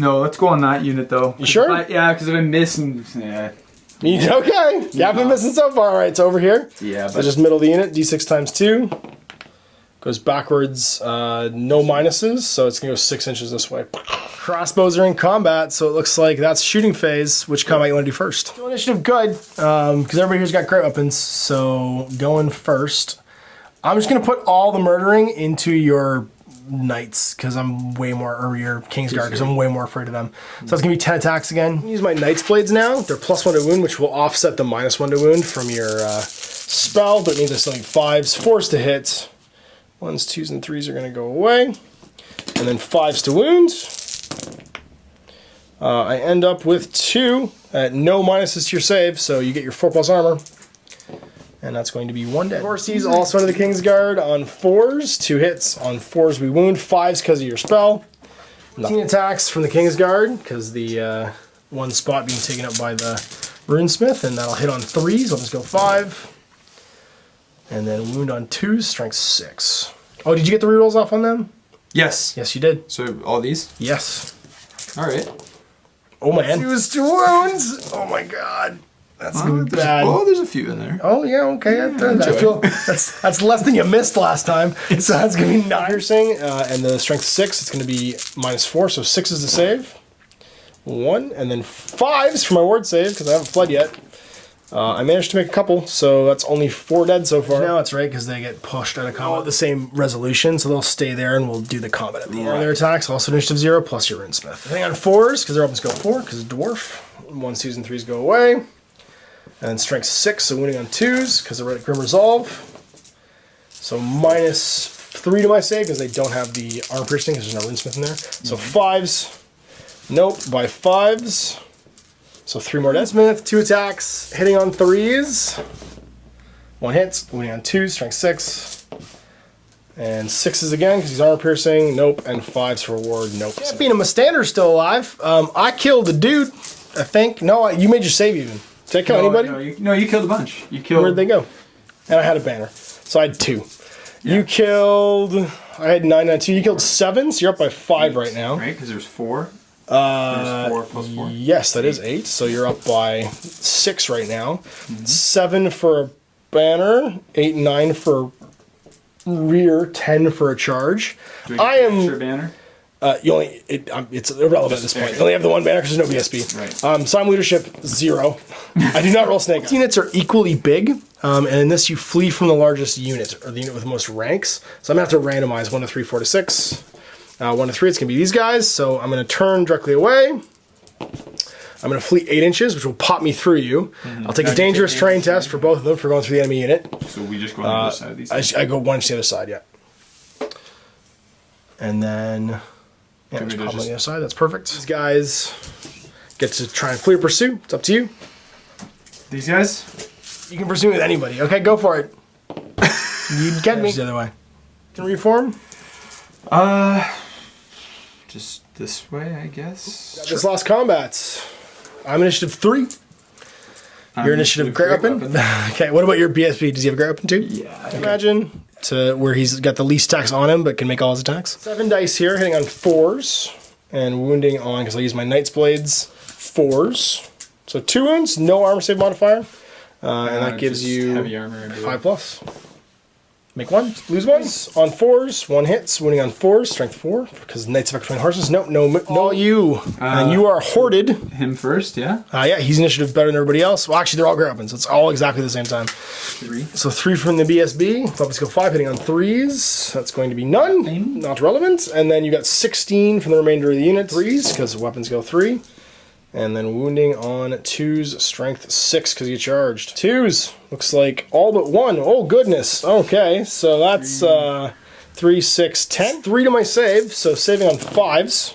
No, let's go on that unit though. You sure? Yeah, because I've been missing. Yeah. Okay. You have been missing so far. All right, it's over here. Yeah, So just middle of the unit, d6 times 2. Goes backwards, no minuses, so it's going to go 6 inches this way. Crossbows are in combat, so it looks like that's shooting phase. Which combat you want to do first? Still initiative good, because everybody here's got great weapons, so going first. I'm just going to put all the murdering into your Knights, because I'm way more, or your Kingsguard, because I'm way more afraid of them. So that's going to be 10 attacks again. Use my Knight's Blades now. They're +1 to wound, which will offset the -1 to wound from your spell, but it means I still need 5s. 4s to hit. 1s, 2s, and 3s are going to go away. And then 5s to wound. I end up with 2 at no minuses to your save, so you get your 4+ armor. And that's going to be 1 dead. Horsies also into the Kingsguard on 4s. 2 hits. On 4s we wound. 5s because of your spell. 15 attacks from the Kingsguard because the 1 spot being taken up by the Runesmith. And that'll hit on 3s. We'll just go 5. And then wound on 2s. Strength 6. Oh, did you get the rerolls off on them? Yes. Yes, you did. So all these? Yes. All right. Oh, man. 2 wounds. Oh, my God. That's gonna be bad. Oh, there's a few in there. Oh yeah, okay. I feel that's less than you missed last time. So that's gonna be 9 piercing, and the strength 6. It's gonna be -4, so 6 is the save. 1, and then 5s for my ward save because I haven't fled yet. I managed to make a couple, so that's only 4 dead so far. Now it's right because they get pushed out of combat. All at the same resolution, so they'll stay there and we'll do the combat at the end. Their attacks, also initiative 0 plus your runesmith. Hang on 4s because their weapons go 4 because it's dwarf. 1s, 2s, and 3s go away. And then strength 6, so wounding on 2s because they're at Grim Resolve. So -3 to my save because they don't have the armor piercing because there's no runesmith in there. So 5s. Nope, by 5s. So 3 more dead. Smith, 2 attacks, hitting on 3s. 1 hits, wounding on 2s, strength 6. And 6s again because he's armor piercing. Nope, and 5s for reward. Nope. Yeah, being a Mustander's still alive. I killed a dude, I think. No, you made your save even. Did I kill anybody? No, you killed a bunch. You killed. Where'd they go? And I had a banner, so I had 2. Yeah. You killed. I had 9 on 2. You killed 7, so you're up by 5 right now. Right, because there's 4. There's 4 plus 4. Yes, that is 8. So you're up by 6 right now. 7 for a banner, 8 and 9 for rear, 10 for a charge. I am. Extra banner. You only it's irrelevant at this point. You only have the 1 banner because there's no BSB. Right. So I'm leadership 0. I do not roll snake. Units are equally big, and in this you flee from the largest unit or the unit with the most ranks. So I'm gonna have to randomize 1 to 3, 4 to 6. 1 to 3, it's gonna be these guys. So I'm gonna turn directly away. I'm gonna flee 8 inches, which will pop me through you. I'll take a dangerous terrain test for both of them for going through the enemy unit. So we just go on the other side of these. I go 1 inch to the other side, yeah. And then. Yeah, just pop on the other side. That's perfect. These guys get to try and flee or pursue. It's up to you. These guys? You can pursue with anybody. Okay, go for it. You'd get me. The other way. Can reform? Just this way, I guess. Just lost combats. I'm initiative 3. Your initiative great weapon. Okay, what about your BSB? Does he have a great weapon too? Yeah. Imagine to where he's got the least attacks on him, but can make all his attacks. 7 dice here, hitting on 4s and wounding on because I use my Knight's Blades 4s. So 2 wounds, no armor save modifier, and that gives you heavy armor 5 plus. Make 1, lose 1. On 4s, 1 hits, wounding on 4s, strength 4, because Knights of Equitaine horses. No, all you. And you are hoarded. Him first, yeah? Yeah, he's initiative better than everybody else. Well, actually, they're all great weapons. It's all exactly the same time. 3. So 3 from the BSB. Weapons go 5, hitting on 3s. That's going to be none. Not relevant. And then you got 16 from the remainder of the unit. 3s, because weapons go 3. And then wounding on 2s, strength 6 because you charged. 2s, looks like all but 1. Oh, goodness. Okay, so that's 3, 6, 10. 3 to my save, so saving on 5s.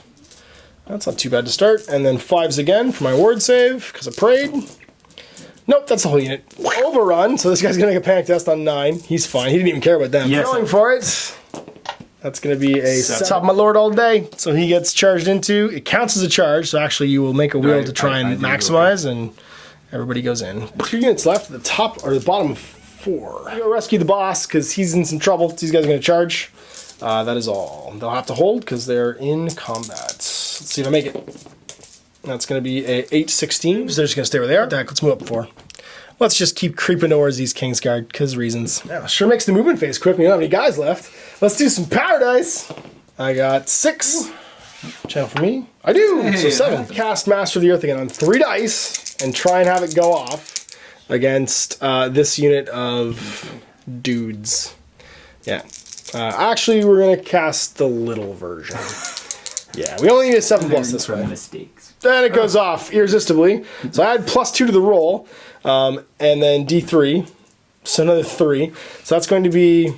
That's not too bad to start. And then 5s again for my ward save because I prayed. Nope, that's the whole unit. Overrun, so this guy's going to make a panic test on 9. He's fine. He didn't even care about them. Yes. Going for it. That's going to be a top my lord all day. So he gets charged into. It counts as a charge, so actually you will make a wheel to try and maximize, and everybody goes in. 2 units left at the top or the bottom of 4. You go rescue the boss because he's in some trouble. These guys are going to charge. That is all. They'll have to hold because they're in combat. Let's see if I make it. That's going to be a 8-16. So they're just going to stay where they are. Let's move up 4. Let's just keep creeping towards these Kingsguard because reasons. Yeah, sure makes the movement phase quick. We don't have any guys left. Let's do some paradise. I got 6. Channel for me. I do. Hey, so 7. Cast Master of the Earth again on 3 dice and try and have it go off against this unit of dudes. Yeah. Actually, we're going to cast the little version. Yeah, we only need a 7 plus this way. Mistakes. Then it goes off irresistibly. So I add +2 to the roll, and then D3, so another 3. So that's going to be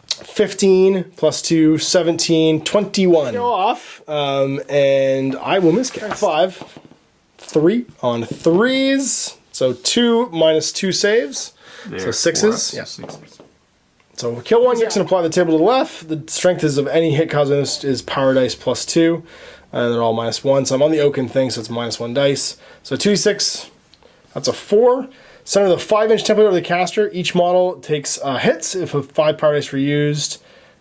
15 plus 2, 17, 21. Go off, and I will miscast. 5, 3 on 3s. So 2 minus 2 saves. So 6s. Yeah. 6s. So kill 1 Yix and apply the table to the left. The strength is of any hit causing this is power dice +2. And they're all -1. So I'm on the Oaken thing, so it's -1 dice. So 2d6, that's a 4. Center the 5-inch template over the caster. Each model takes hits. If 5 power dice were used,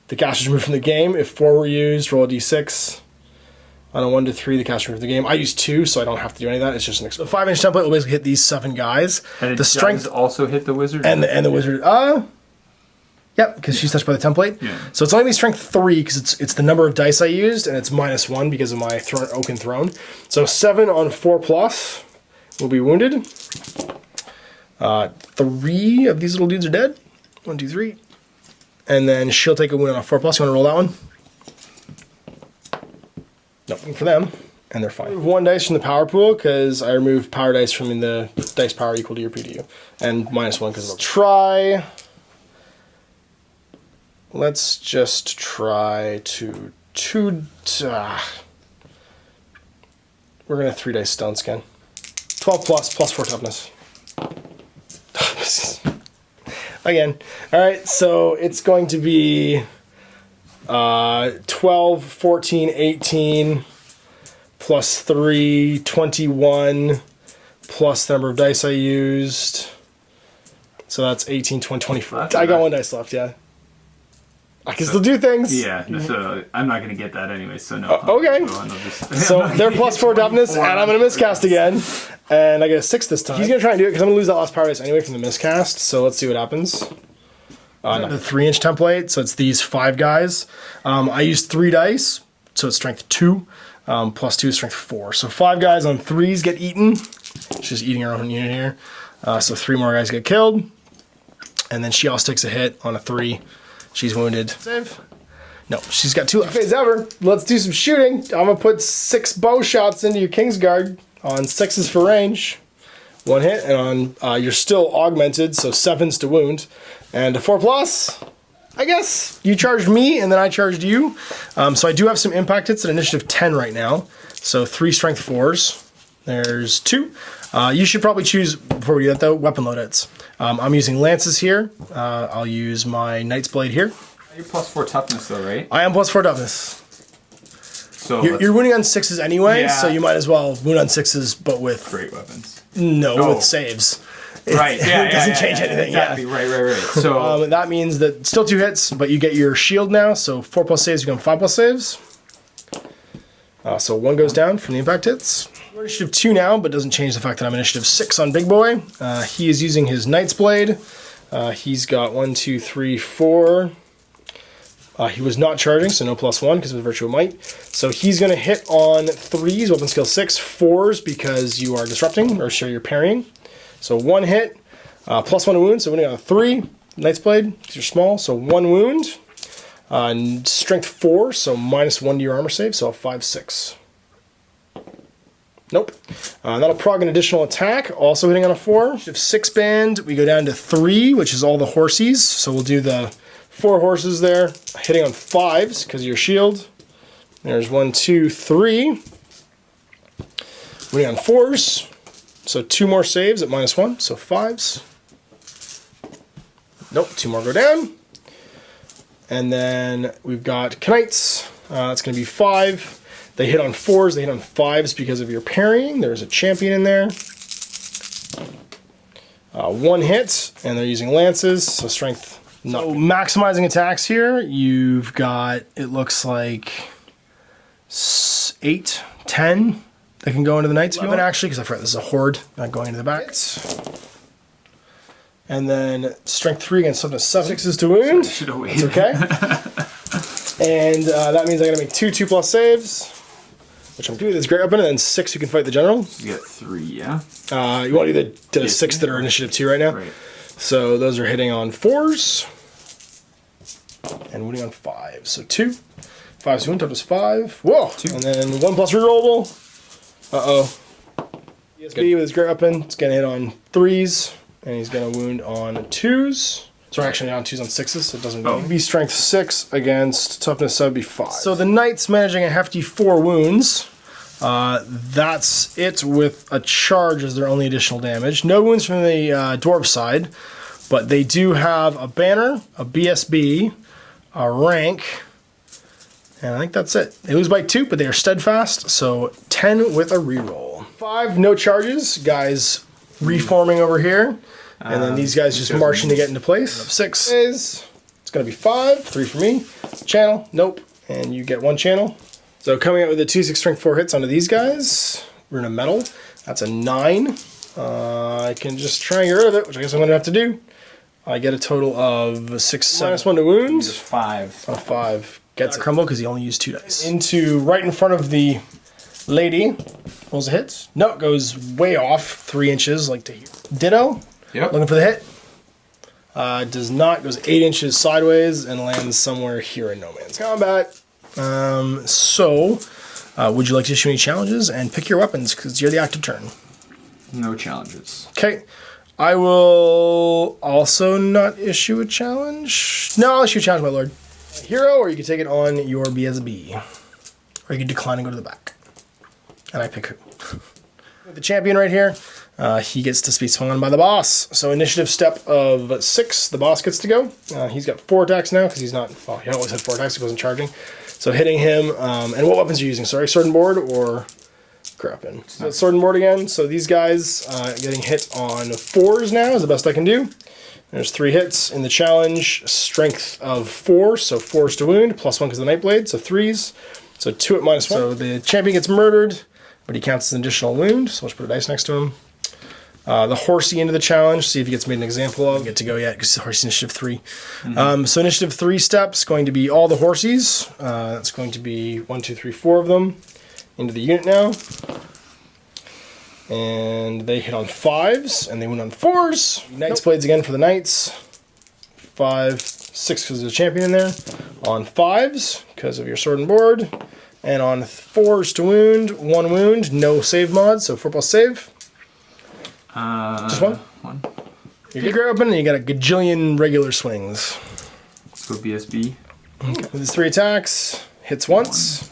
the caster's removed from the game. If 4 were used, roll a d6. On a 1 to 3, the caster removed from the game. I use 2, so I don't have to do any of that. It's just an The 5-inch template will basically hit these 7 guys. And the strength also hit the wizard? And the wizard. Yep, because she's touched by the template. Yeah. So it's only be strength 3 because it's the number of dice I used, and it's -1 because of my Oaken Throne. So 7 on 4 plus will be wounded. 3 of these little dudes are dead. 1, 2, 3. And then she'll take a wound on a 4+. You want to roll that one? Nothing for them. And they're fine. Remove 1 dice from the power pool because I removed power dice from the dice power equal to your PDU. And -1 because we'll try. Let's just try to we're gonna 3 dice stone skin. 12 plus 4 toughness. Again. Alright, so it's going to be 12, 14, 18 plus 3, 21 plus the number of dice I used. So that's 18, 20, 24. I got 1 dice left, yeah. I can still do things. Yeah, so I'm not going to get that anyway, so no. Okay. So they're +4 toughness, and I'm going to miscast again. And I get a 6 this time. He's going to try and do it because I'm going to lose that last power dice anyway from the miscast. So let's see what happens. No. The 3-inch template, so it's these 5 guys. I used 3 dice, so it's strength 2. +2 is strength 4. So 5 guys on 3s get eaten. She's just eating her own unit here. So 3 more guys get killed. And then she also takes a hit on a 3. She's wounded. Save. No, she's got 2 left. Phase ever. Let's do some shooting. I'm gonna put 6 bow shots into your Kingsguard on 6s for range. 1 hit, and on you're still augmented, so 7s to wound. And a 4+. I guess you charged me, and then I charged you. So I do have some impact hits at initiative 10 right now. So 3 strength 4s. There's 2. You should probably choose, before we do that though, weapon loadouts. I'm using lances here. I'll use my Knight's Blade here. You're +4 toughness though, right? I am +4 toughness. So You're wounding on 6s anyway, Yeah. so you might as well wound on 6s, but with... great weapons. No, with saves. Right, yeah, It doesn't change anything, exactly. Right. So that means that still 2 hits, but you get your shield now, so 4+ saves become 5+ saves. So 1 goes down from the impact hits. We're initiative 2 now, but doesn't change the fact that I'm initiative 6 on Big Boy. He is using his Knight's Blade. He's got 1, 2, 3, 4. He was not charging, so no +1 because of his Virtue of Might. So he's going to hit on 3s, weapon skill 6, 4s because you are disrupting, or sure, you're parrying. So 1 hit, +1 to wound, so winning on a 3. Knight's Blade, because you're small, so 1 wound. Strength 4, so -1 to your armor save, so a 5, 6. Nope. That'll prog an additional attack, also hitting on a 4. If 6 band, we go down to 3, which is all the horsies. So we'll do the 4 horses there, hitting on 5s because of your shield. There's 1, 2, 3. Winning on 4s. So 2 more saves at -1, so 5s. Nope, 2 more go down. And then we've got Knights. That's going to be 5. They hit on 4s, they hit on 5s because of your parrying. There's a champion in there. 1 hit, and they're using lances, so strength not. So maximizing attacks here, you've got, it looks like 8, 10 that can go into the Knights. 11 actually, because I forgot this is a horde, not going into the back. And then strength 3 against toughness 7. 6s to wound. It's okay. And that means I gotta make 2 2+ saves. Which I'm doing this great weapon, and then 6 you can fight the general. you get 3, yeah. You want to do the 6 that are initiative 2 right now. Right. So those are hitting on 4s. And winning on 5s. So 2. 5's wound, toughness 5. Whoa! 2. And then 1+ rerollable. Uh-oh. ESB with his great weapon, it's gonna hit on 3s. And he's gonna wound on 2s. Sorry, actually on 2s on 6s, so it doesn't wound. Be strength 6 against toughness 7, be 5. So the Knight's managing a hefty 4 wounds. That's it with a charge as their only additional damage. No wounds from the dwarf side, but they do have a banner, a BSB, a rank, and I think that's it. They lose by 2, but they are steadfast, so 10 with a reroll. 5, no charges. Guys reforming over here. And then these guys just marching to get into place. 6 is, it's going to be 5, 3 for me. Channel, nope. And you get 1 channel. So coming out with the 2, 6 strength 4 hits onto these guys. We're in a metal. That's a 9. I can just try and get rid of it, which I guess I'm going to have to do. I get a total of 6, 7. -1 to wound. 5. On a 5. Gets a crumble because he only used 2 dice. Into right in front of the lady. Rolls a hit. No, it goes way off. 3 inches, like to here. Ditto. Yep. Looking for the hit. Does not. Goes 8 inches sideways and lands somewhere here in no man's combat. Would you like to issue any challenges and pick your weapons because you're the active turn? No challenges. Okay. I will also not issue a challenge. No, I'll issue a challenge, my lord. Hero, or you can take it on your BSB. Or you can decline and go to the back. And I pick who. The champion right here, he gets to be swung on by the boss. So initiative step of 6, the boss gets to go. He's got 4 attacks now because he's not, well, he always had 4 attacks, he wasn't charging. So hitting him, and what weapons are you using? Sorry, sword and board or grappling? So that's sword and board again. So these guys getting hit on 4s now is the best I can do. There's 3 hits in the challenge, strength of 4, so 4s to wound, +1 because of the Nightblade, so 3s. So 2 at -1. So the champion gets murdered, but he counts as an additional wound, so let's put a dice next to him. The horsey into the challenge, see if he gets made an example of. Get to go yet, because the horsey initiative 3. So initiative 3 steps, going to be all the horsies. That's going to be 1, 2, 3, 4 of them into the unit now. And they hit on 5s, and they win on 4s. Knights blades again for the knights. 5, 6 because there's a champion in there. On 5s, because of your sword and board. And on 4s to wound, 1 wound, no save mod, so 4+ save. Just 1? 1. You get great open, and you got a gajillion regular swings. Let's go BSB. Okay. With his 3 attacks, hits once.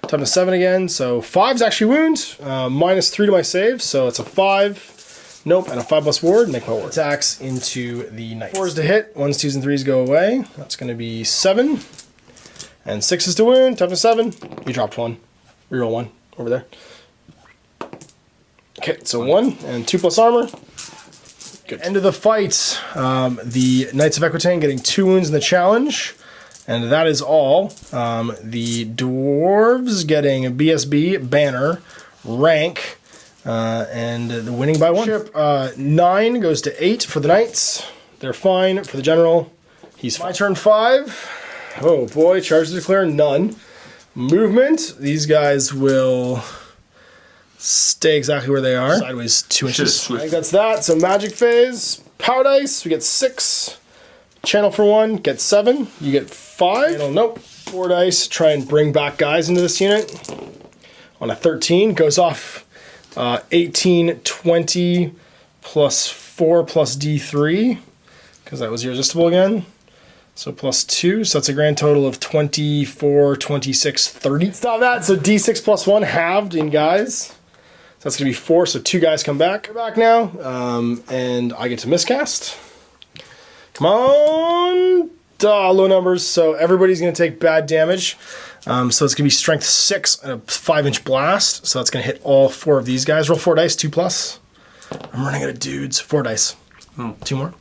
Toughness 7 again, so 5's actually wound. -3 to my save, so it's a 5. Nope, and a 5+ ward, make my ward. Attacks into the knight. 4s to hit, 1s, 2s, and 3s go away. That's going to be 7. And 6s to wound, toughness 7. You dropped 1. Reroll 1 over there. Okay, so 1 and 2+ armor. Good. End of the fight. The Knights of Equitaine getting 2 wounds in the challenge. And that is all. The dwarves getting a BSB, banner, rank, and the winning by 1. 9 goes to 8 for the knights. They're fine. For the general, he's fine. My turn 5. Oh boy, charge to declare, none. Movement, these guys will stay exactly where they are. Sideways 2 inches. I think that's that. So magic phase, power dice, we get 6. Channel for 1, get 7. You get 5. Channel, nope. 4 dice, try and bring back guys into this unit. On a 13, goes off 18, 20, +4 + D3, because that was irresistible again. So +2, so that's a grand total of 24, 26, 30. Stop that, so D6 +1 halved in guys. So that's gonna be 4, so 2 guys come back. They're back now, and I get to miscast. Come on! Duh, low numbers, so everybody's gonna take bad damage. So it's gonna be strength 6 and a 5-inch blast, so that's gonna hit all 4 of these guys. Roll 4 dice, 2+. I'm running out of dudes. 4 dice. 2 more.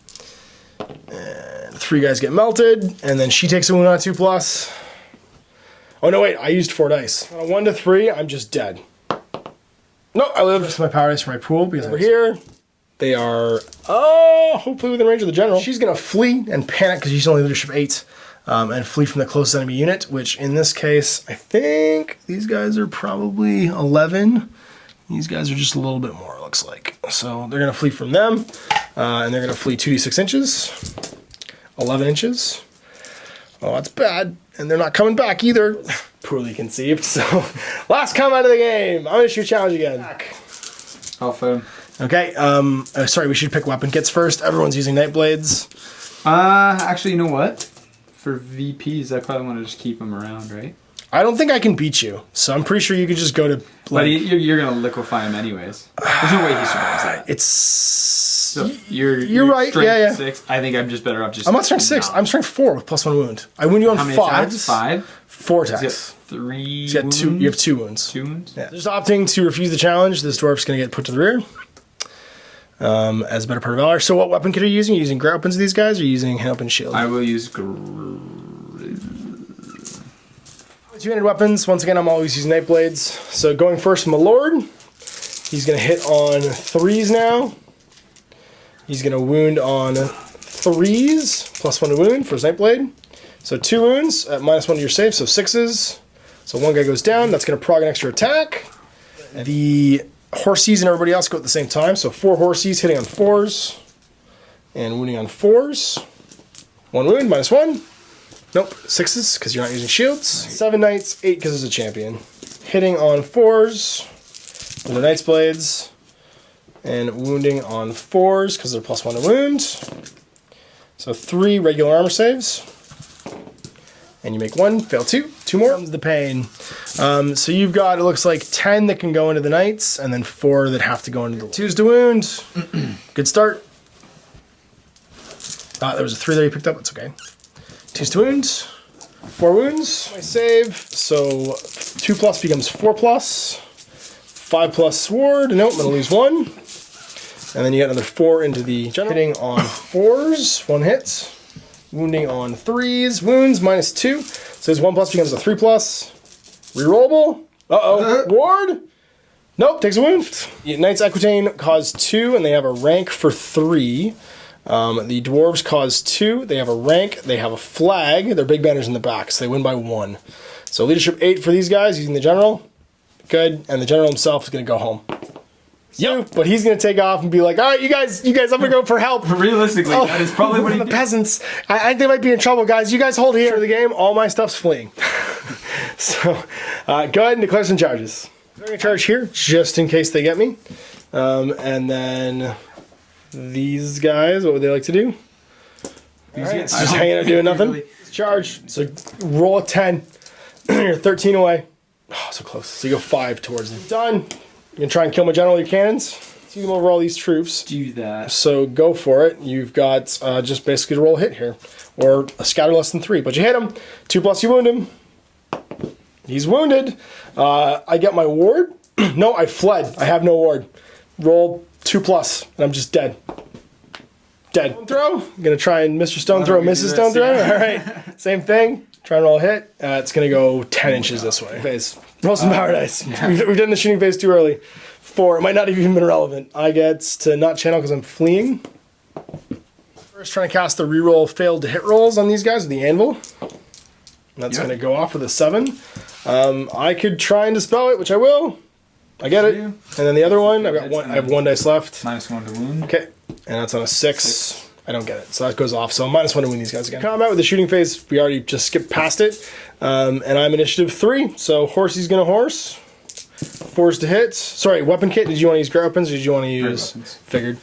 And 3 guys get melted, and then she takes a wound on 2+. Oh no, wait, I used 4 dice. On a 1 to 3, I'm just dead. No, I live. That's my power dice for my pool, because over here, they are, hopefully within range of the general. She's gonna flee and panic, because she's only leadership 8, and flee from the closest enemy unit, which in this case, I think these guys are probably 11. These guys are just a little bit more, it looks like. So they're gonna flee from them. And they're going to flee 2d6 inches, 11 inches. Oh, that's bad. And they're not coming back either. Poorly conceived. So, last comment of the game. I'm going to shoot challenge again. I'll fight him. Okay. Sorry, we should pick weapon kits first. Everyone's using night blades. Actually, you know what? For VPs, I probably want to just keep them around, right? I don't think I can beat you, so I'm pretty sure you could just go to. But you're gonna liquefy him anyways. There's no way he survives that. It's. So you're right. Strength yeah. 6. I think I'm just better off just. I'm not strength 6. I'm strength 4 with +1 wound. I wound you on 5. How many attacks? 5. 4 attacks. 3. You got 2. You have 2 wounds. 2 wounds. Yeah. Just opting to refuse the challenge. This dwarf's gonna get put to the rear. As a better part of valor. So what weapon kit are you using? Are you using great weapons of these guys, or are you using hand open shield? I will use. 2-handed weapons. Once again, I'm always using night blades. So going first, my lord. He's gonna hit on 3s now. He's gonna wound on 3s, +1 to wound for his night blade. So 2 wounds at -1 to your save, so 6s. So 1 guy goes down. That's gonna prog an extra attack. The horsies and everybody else go at the same time. So 4 horsies hitting on 4s. And wounding on 4s. 1 wound, -1. Nope, 6s, because you're not using shields. 7 knights, 8 because it's a champion. Hitting on 4s with the Knight's Blades. And wounding on 4s because they're +1 to wound. So 3 regular armor saves. And you make 1, fail 2. 2 more. Comes the pain. So you've got, it looks like 10 that can go into the knights, and then 4 that have to go into the 2s to wound. Good start. There was a 3 there you picked up, it's okay. 2s to wound. 4 wounds. My save. So 2+ becomes 4+. 5+ sword. Nope, I'm going to lose 1. And then you get another 4 into the general. Hitting on 4s. 1 hit. Wounding on 3s. Wounds -2. So his 1+ becomes a 3+. Rerollable. Uh-oh. Ward. Nope, takes a wound. Knights Equitaine cause 2, and they have a rank for 3. The dwarves cause 2. They have a rank. They have a flag. Their big banner's in the back, so they win by 1. So leadership 8 for these guys using the general. Good. And the general himself is going to go home. Yep. But he's going to take off and be like, all right, you guys, I'm going to go for help. Realistically, that is probably what he the did. peasants. I think they might be in trouble, guys. You guys hold here. For the game, all my stuff's fleeing. So go ahead and declare some charges. I'm going to charge here just in case they get me. And then these guys, what would they like to do? All right, just hanging out doing nothing. Really. Charge. So roll a 10. You're 13 away. Oh, so close. So you go 5 towards them. Done. You can try and kill my general with your cannons. So you can over all these troops. Do that. So go for it. You've got just basically to roll a hit here. Or a scatter less than 3. But you hit him. 2+, you wound him. He's wounded. I get my ward. No, I fled. I have no ward. Roll 2+, and I'm just dead. Dead. Stone throw. I'm going to try and Mr. Stone Throw misses Stone Throw. All right. Same thing. Try and roll a hit. It's going to go 10 inches this way. Phase. Roll some power dice. We've done the shooting phase too early. 4. It might not have even been relevant. I get to not channel because I'm fleeing. First, trying to cast the reroll failed to hit rolls on these guys with the anvil. That's going to go off with a 7. I could try and dispel it, which I will. I get it. And then the other one, I've got one. I have 1 dice left. -1 to wound. Okay, and that's on a 6. I don't get it, so that goes off. So -1 to win these guys again. Combat with the shooting phase, we already just skipped past it. And I'm initiative 3, so Horsey's gonna horse. 4s to hit. Sorry, weapon kit. Did you want to use great weapons, or did you want to use? Figured.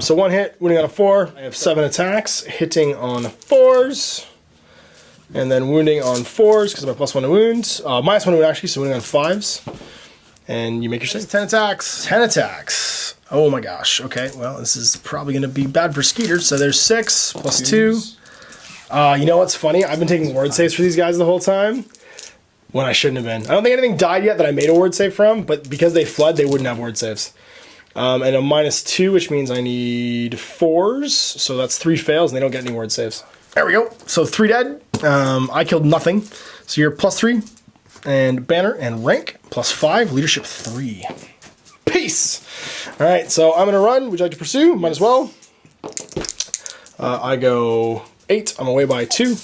So 1 hit, wounding on a 4. I have 7 attacks, hitting on 4s. And then wounding on 4s because of my +1 to wound. -1 to wound actually, so wounding on 5s. And you make your save. 10 attacks. 10 attacks. Oh my gosh. Okay, well, this is probably going to be bad for Skeeter. So there's 6 +2. You know what's funny? I've been taking ward saves for these guys the whole time when I shouldn't have been. I don't think anything died yet that I made a ward save from, but because they fled, they wouldn't have ward saves. And a -2, which means I need 4s. So that's 3 fails, and they don't get any ward saves. There we go. So 3 dead. I killed nothing. So you're +3. And banner and rank +5, leadership 3. Peace. All right, so I'm gonna run. Would you like to pursue? Might as well. I go 8. I'm away by 2,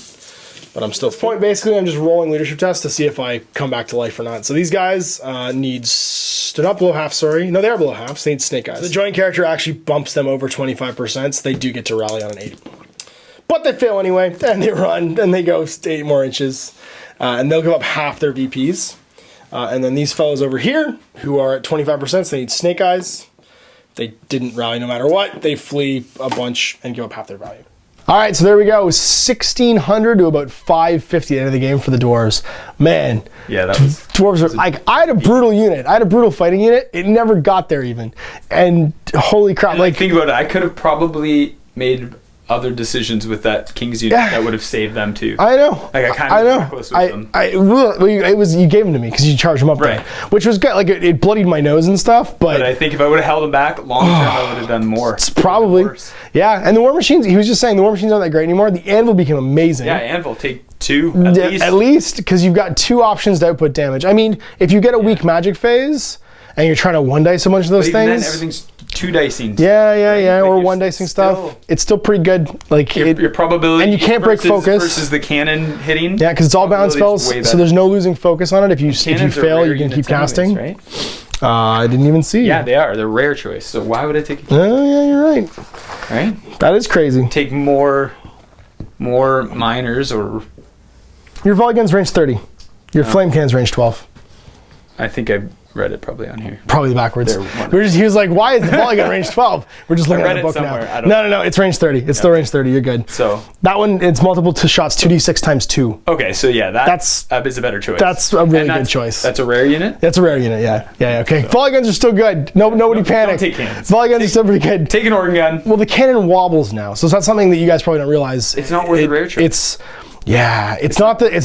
but I'm still point. Basically, I'm just rolling leadership tests to see if I come back to life or not. So these guys they're not below half. Sorry, no, they are below half. So they need snake eyes. The joint character actually bumps them over 25%. So they do get to rally on an 8. But they fail anyway, and they run, and they go 8 more inches. And they'll give up half their VPs. And then these fellows over here, who are at 25%, so they need snake eyes. They didn't rally no matter what. They flee a bunch and give up half their value. All right, so there we go. 1,600 to about 550 at the end of the game for the dwarves. Man, Yeah, that was. dwarves are like, I had a brutal unit. I had a brutal fighting unit. It never got there even. And holy crap, And like think about it. I could have probably made other decisions with that King's unit that would have saved them too. I know. Like I kind of was reckless with them. It was you gave them to me because you charged them up, Right. there, which was good. Like it bloodied my nose and stuff, but I think if I would have held them back long term, I would have done more. it's probably yeah. And the war machines. He was just saying the war machines aren't that great anymore. The anvil became amazing. Yeah, anvil take 2 At least because you've got 2 options to output damage. I mean, if you get a weak magic phase and you're trying to 1 dice a bunch of those But even things, then, everything's 2 dicing. yeah, Like or you're 1 dicing stuff. still- It's still pretty good. Like Your probability and you can't break focus. versus the cannon hitting. Yeah, because it's all bound probability is spells, way so better. there's no losing focus on it. If you Cannons are fail, rare you can keep units anyways, casting. right? I didn't even see. Yeah, they are. They're rare choice. So why would I take a king? Oh, yeah, you're right. Right? That is crazy. Take more miners, or Your volley gun's range 30. Your flame can's range 12. I think I read it probably on here. Probably backwards. They're He was like, why is the volley gun range 12? We're just looking read at the it book somewhere. I now. don't No, it's range 30. It's still range 30. You're good. So That one, it's multiple to shots, 2d6 times 2. okay, so yeah, That's- is a better choice. That's a really And good choice. That's a rare unit. That's a rare unit, yeah. Okay. Volley guns are still good. Nobody panic. Don't take cannons. Volley guns are still pretty good. Take an organ gun. Well, the cannon wobbles now, so that's something that you guys probably don't realize. It's not worth the rare choice. It's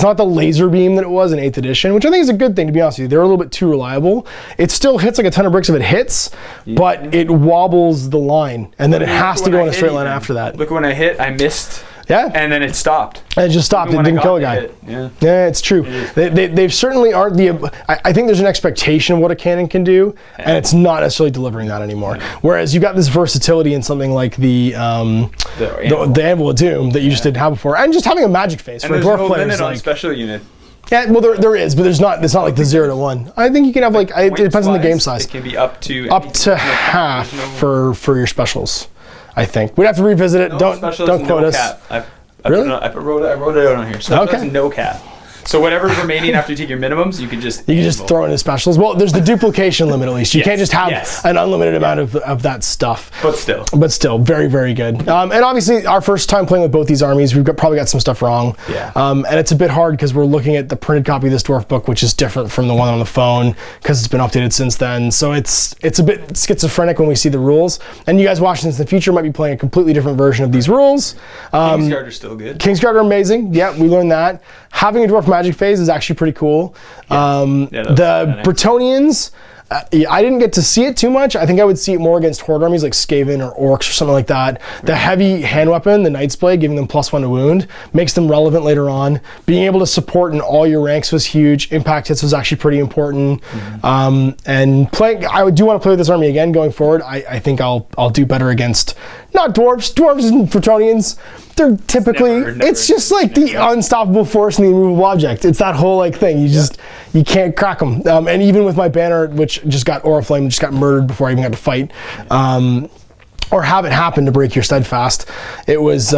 not the laser beam that it was in 8th edition, which I think is a good thing, to be honest with you. They're a little bit too reliable. It still hits like a ton of bricks if it hits, but it wobbles the line, and then it has to go in a straight line after that. Look, when I hit, I missed. Yeah. And then it stopped. And it just stopped. It Even when didn't I kill a got guy. hit, yeah. Yeah, it's true. They've certainly aren't I think there's an expectation of what a cannon can do, and it's not necessarily delivering that anymore. Whereas you got this versatility in something like the Anvil of Doom that you just didn't have before, and just having a magic face And for a there's dwarf no player. limit on special unit. Yeah, well, there is, but it's not like the 0 to 1. I think you can have it depends on the game size. It can be up to Half for your specials. I think we'd have to revisit it. Don't quote us. Cap. Really? I wrote it out on here. Special Okay. has no cap. So whatever's remaining after you take your minimums, you can just throw in the specials. Well, there's the duplication limit at least. You can't just have an unlimited amount of that stuff. But still, very, very good. And obviously, our first time playing with both these armies, we've probably got some stuff wrong. Yeah. And it's a bit hard because we're looking at the printed copy of this dwarf book, which is different from the one on the phone because it's been updated since then. So it's a bit schizophrenic when we see the rules. And you guys watching this in the future might be playing a completely different version of these rules. Kingsguard are still good. Kingsguard are amazing. Yeah, we learned that. Having a dwarf magic phase is actually pretty cool. The Bretonnians, I didn't get to see it too much. I think I would see it more against horde armies like Skaven or Orcs or something like that. The heavy hand weapon, the Knight's Blade, giving them +1 to wound, makes them relevant later on. Being able to support in all your ranks was huge. Impact hits was actually pretty important. And playing, I do want to play with this army again going forward. I think I'll do better against not dwarves and Bretonnians. They're typically, it's just like the unstoppable force and the immovable object. It's that whole like thing. You can't crack them. And even with my banner, which just got Oriflame, just got murdered before I even got to fight, or have it happen to break your steadfast. It was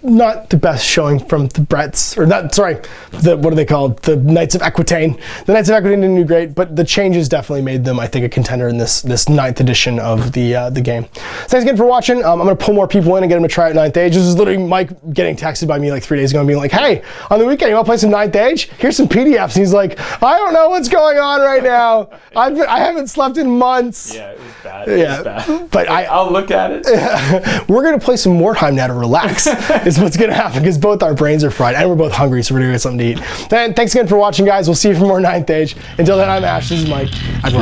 not the best showing from the Bretts, or not. Sorry, what are they called? The Knights of Equitaine. The Knights of Equitaine didn't do great, but the changes definitely made them, I think, a contender in this 9th edition of the game. So thanks again for watching. I'm gonna pull more people in and get them to try out 9th Age. This is literally Mike getting texted by me like 3 days ago and being like, "Hey, on the weekend, you want to play some 9th Age? Here's some PDFs." And he's like, "I don't know what's going on right now. I haven't slept in months." Yeah, it was bad. Yeah, It was bad. but I'll look at it. We're gonna play some more time now to relax. Is what's gonna happen because both our brains are fried and we're both hungry, so we're gonna get something to eat. Then thanks again for watching, guys. We'll see you for more 9th Age. Until then, I'm Ash. This is Mike. I've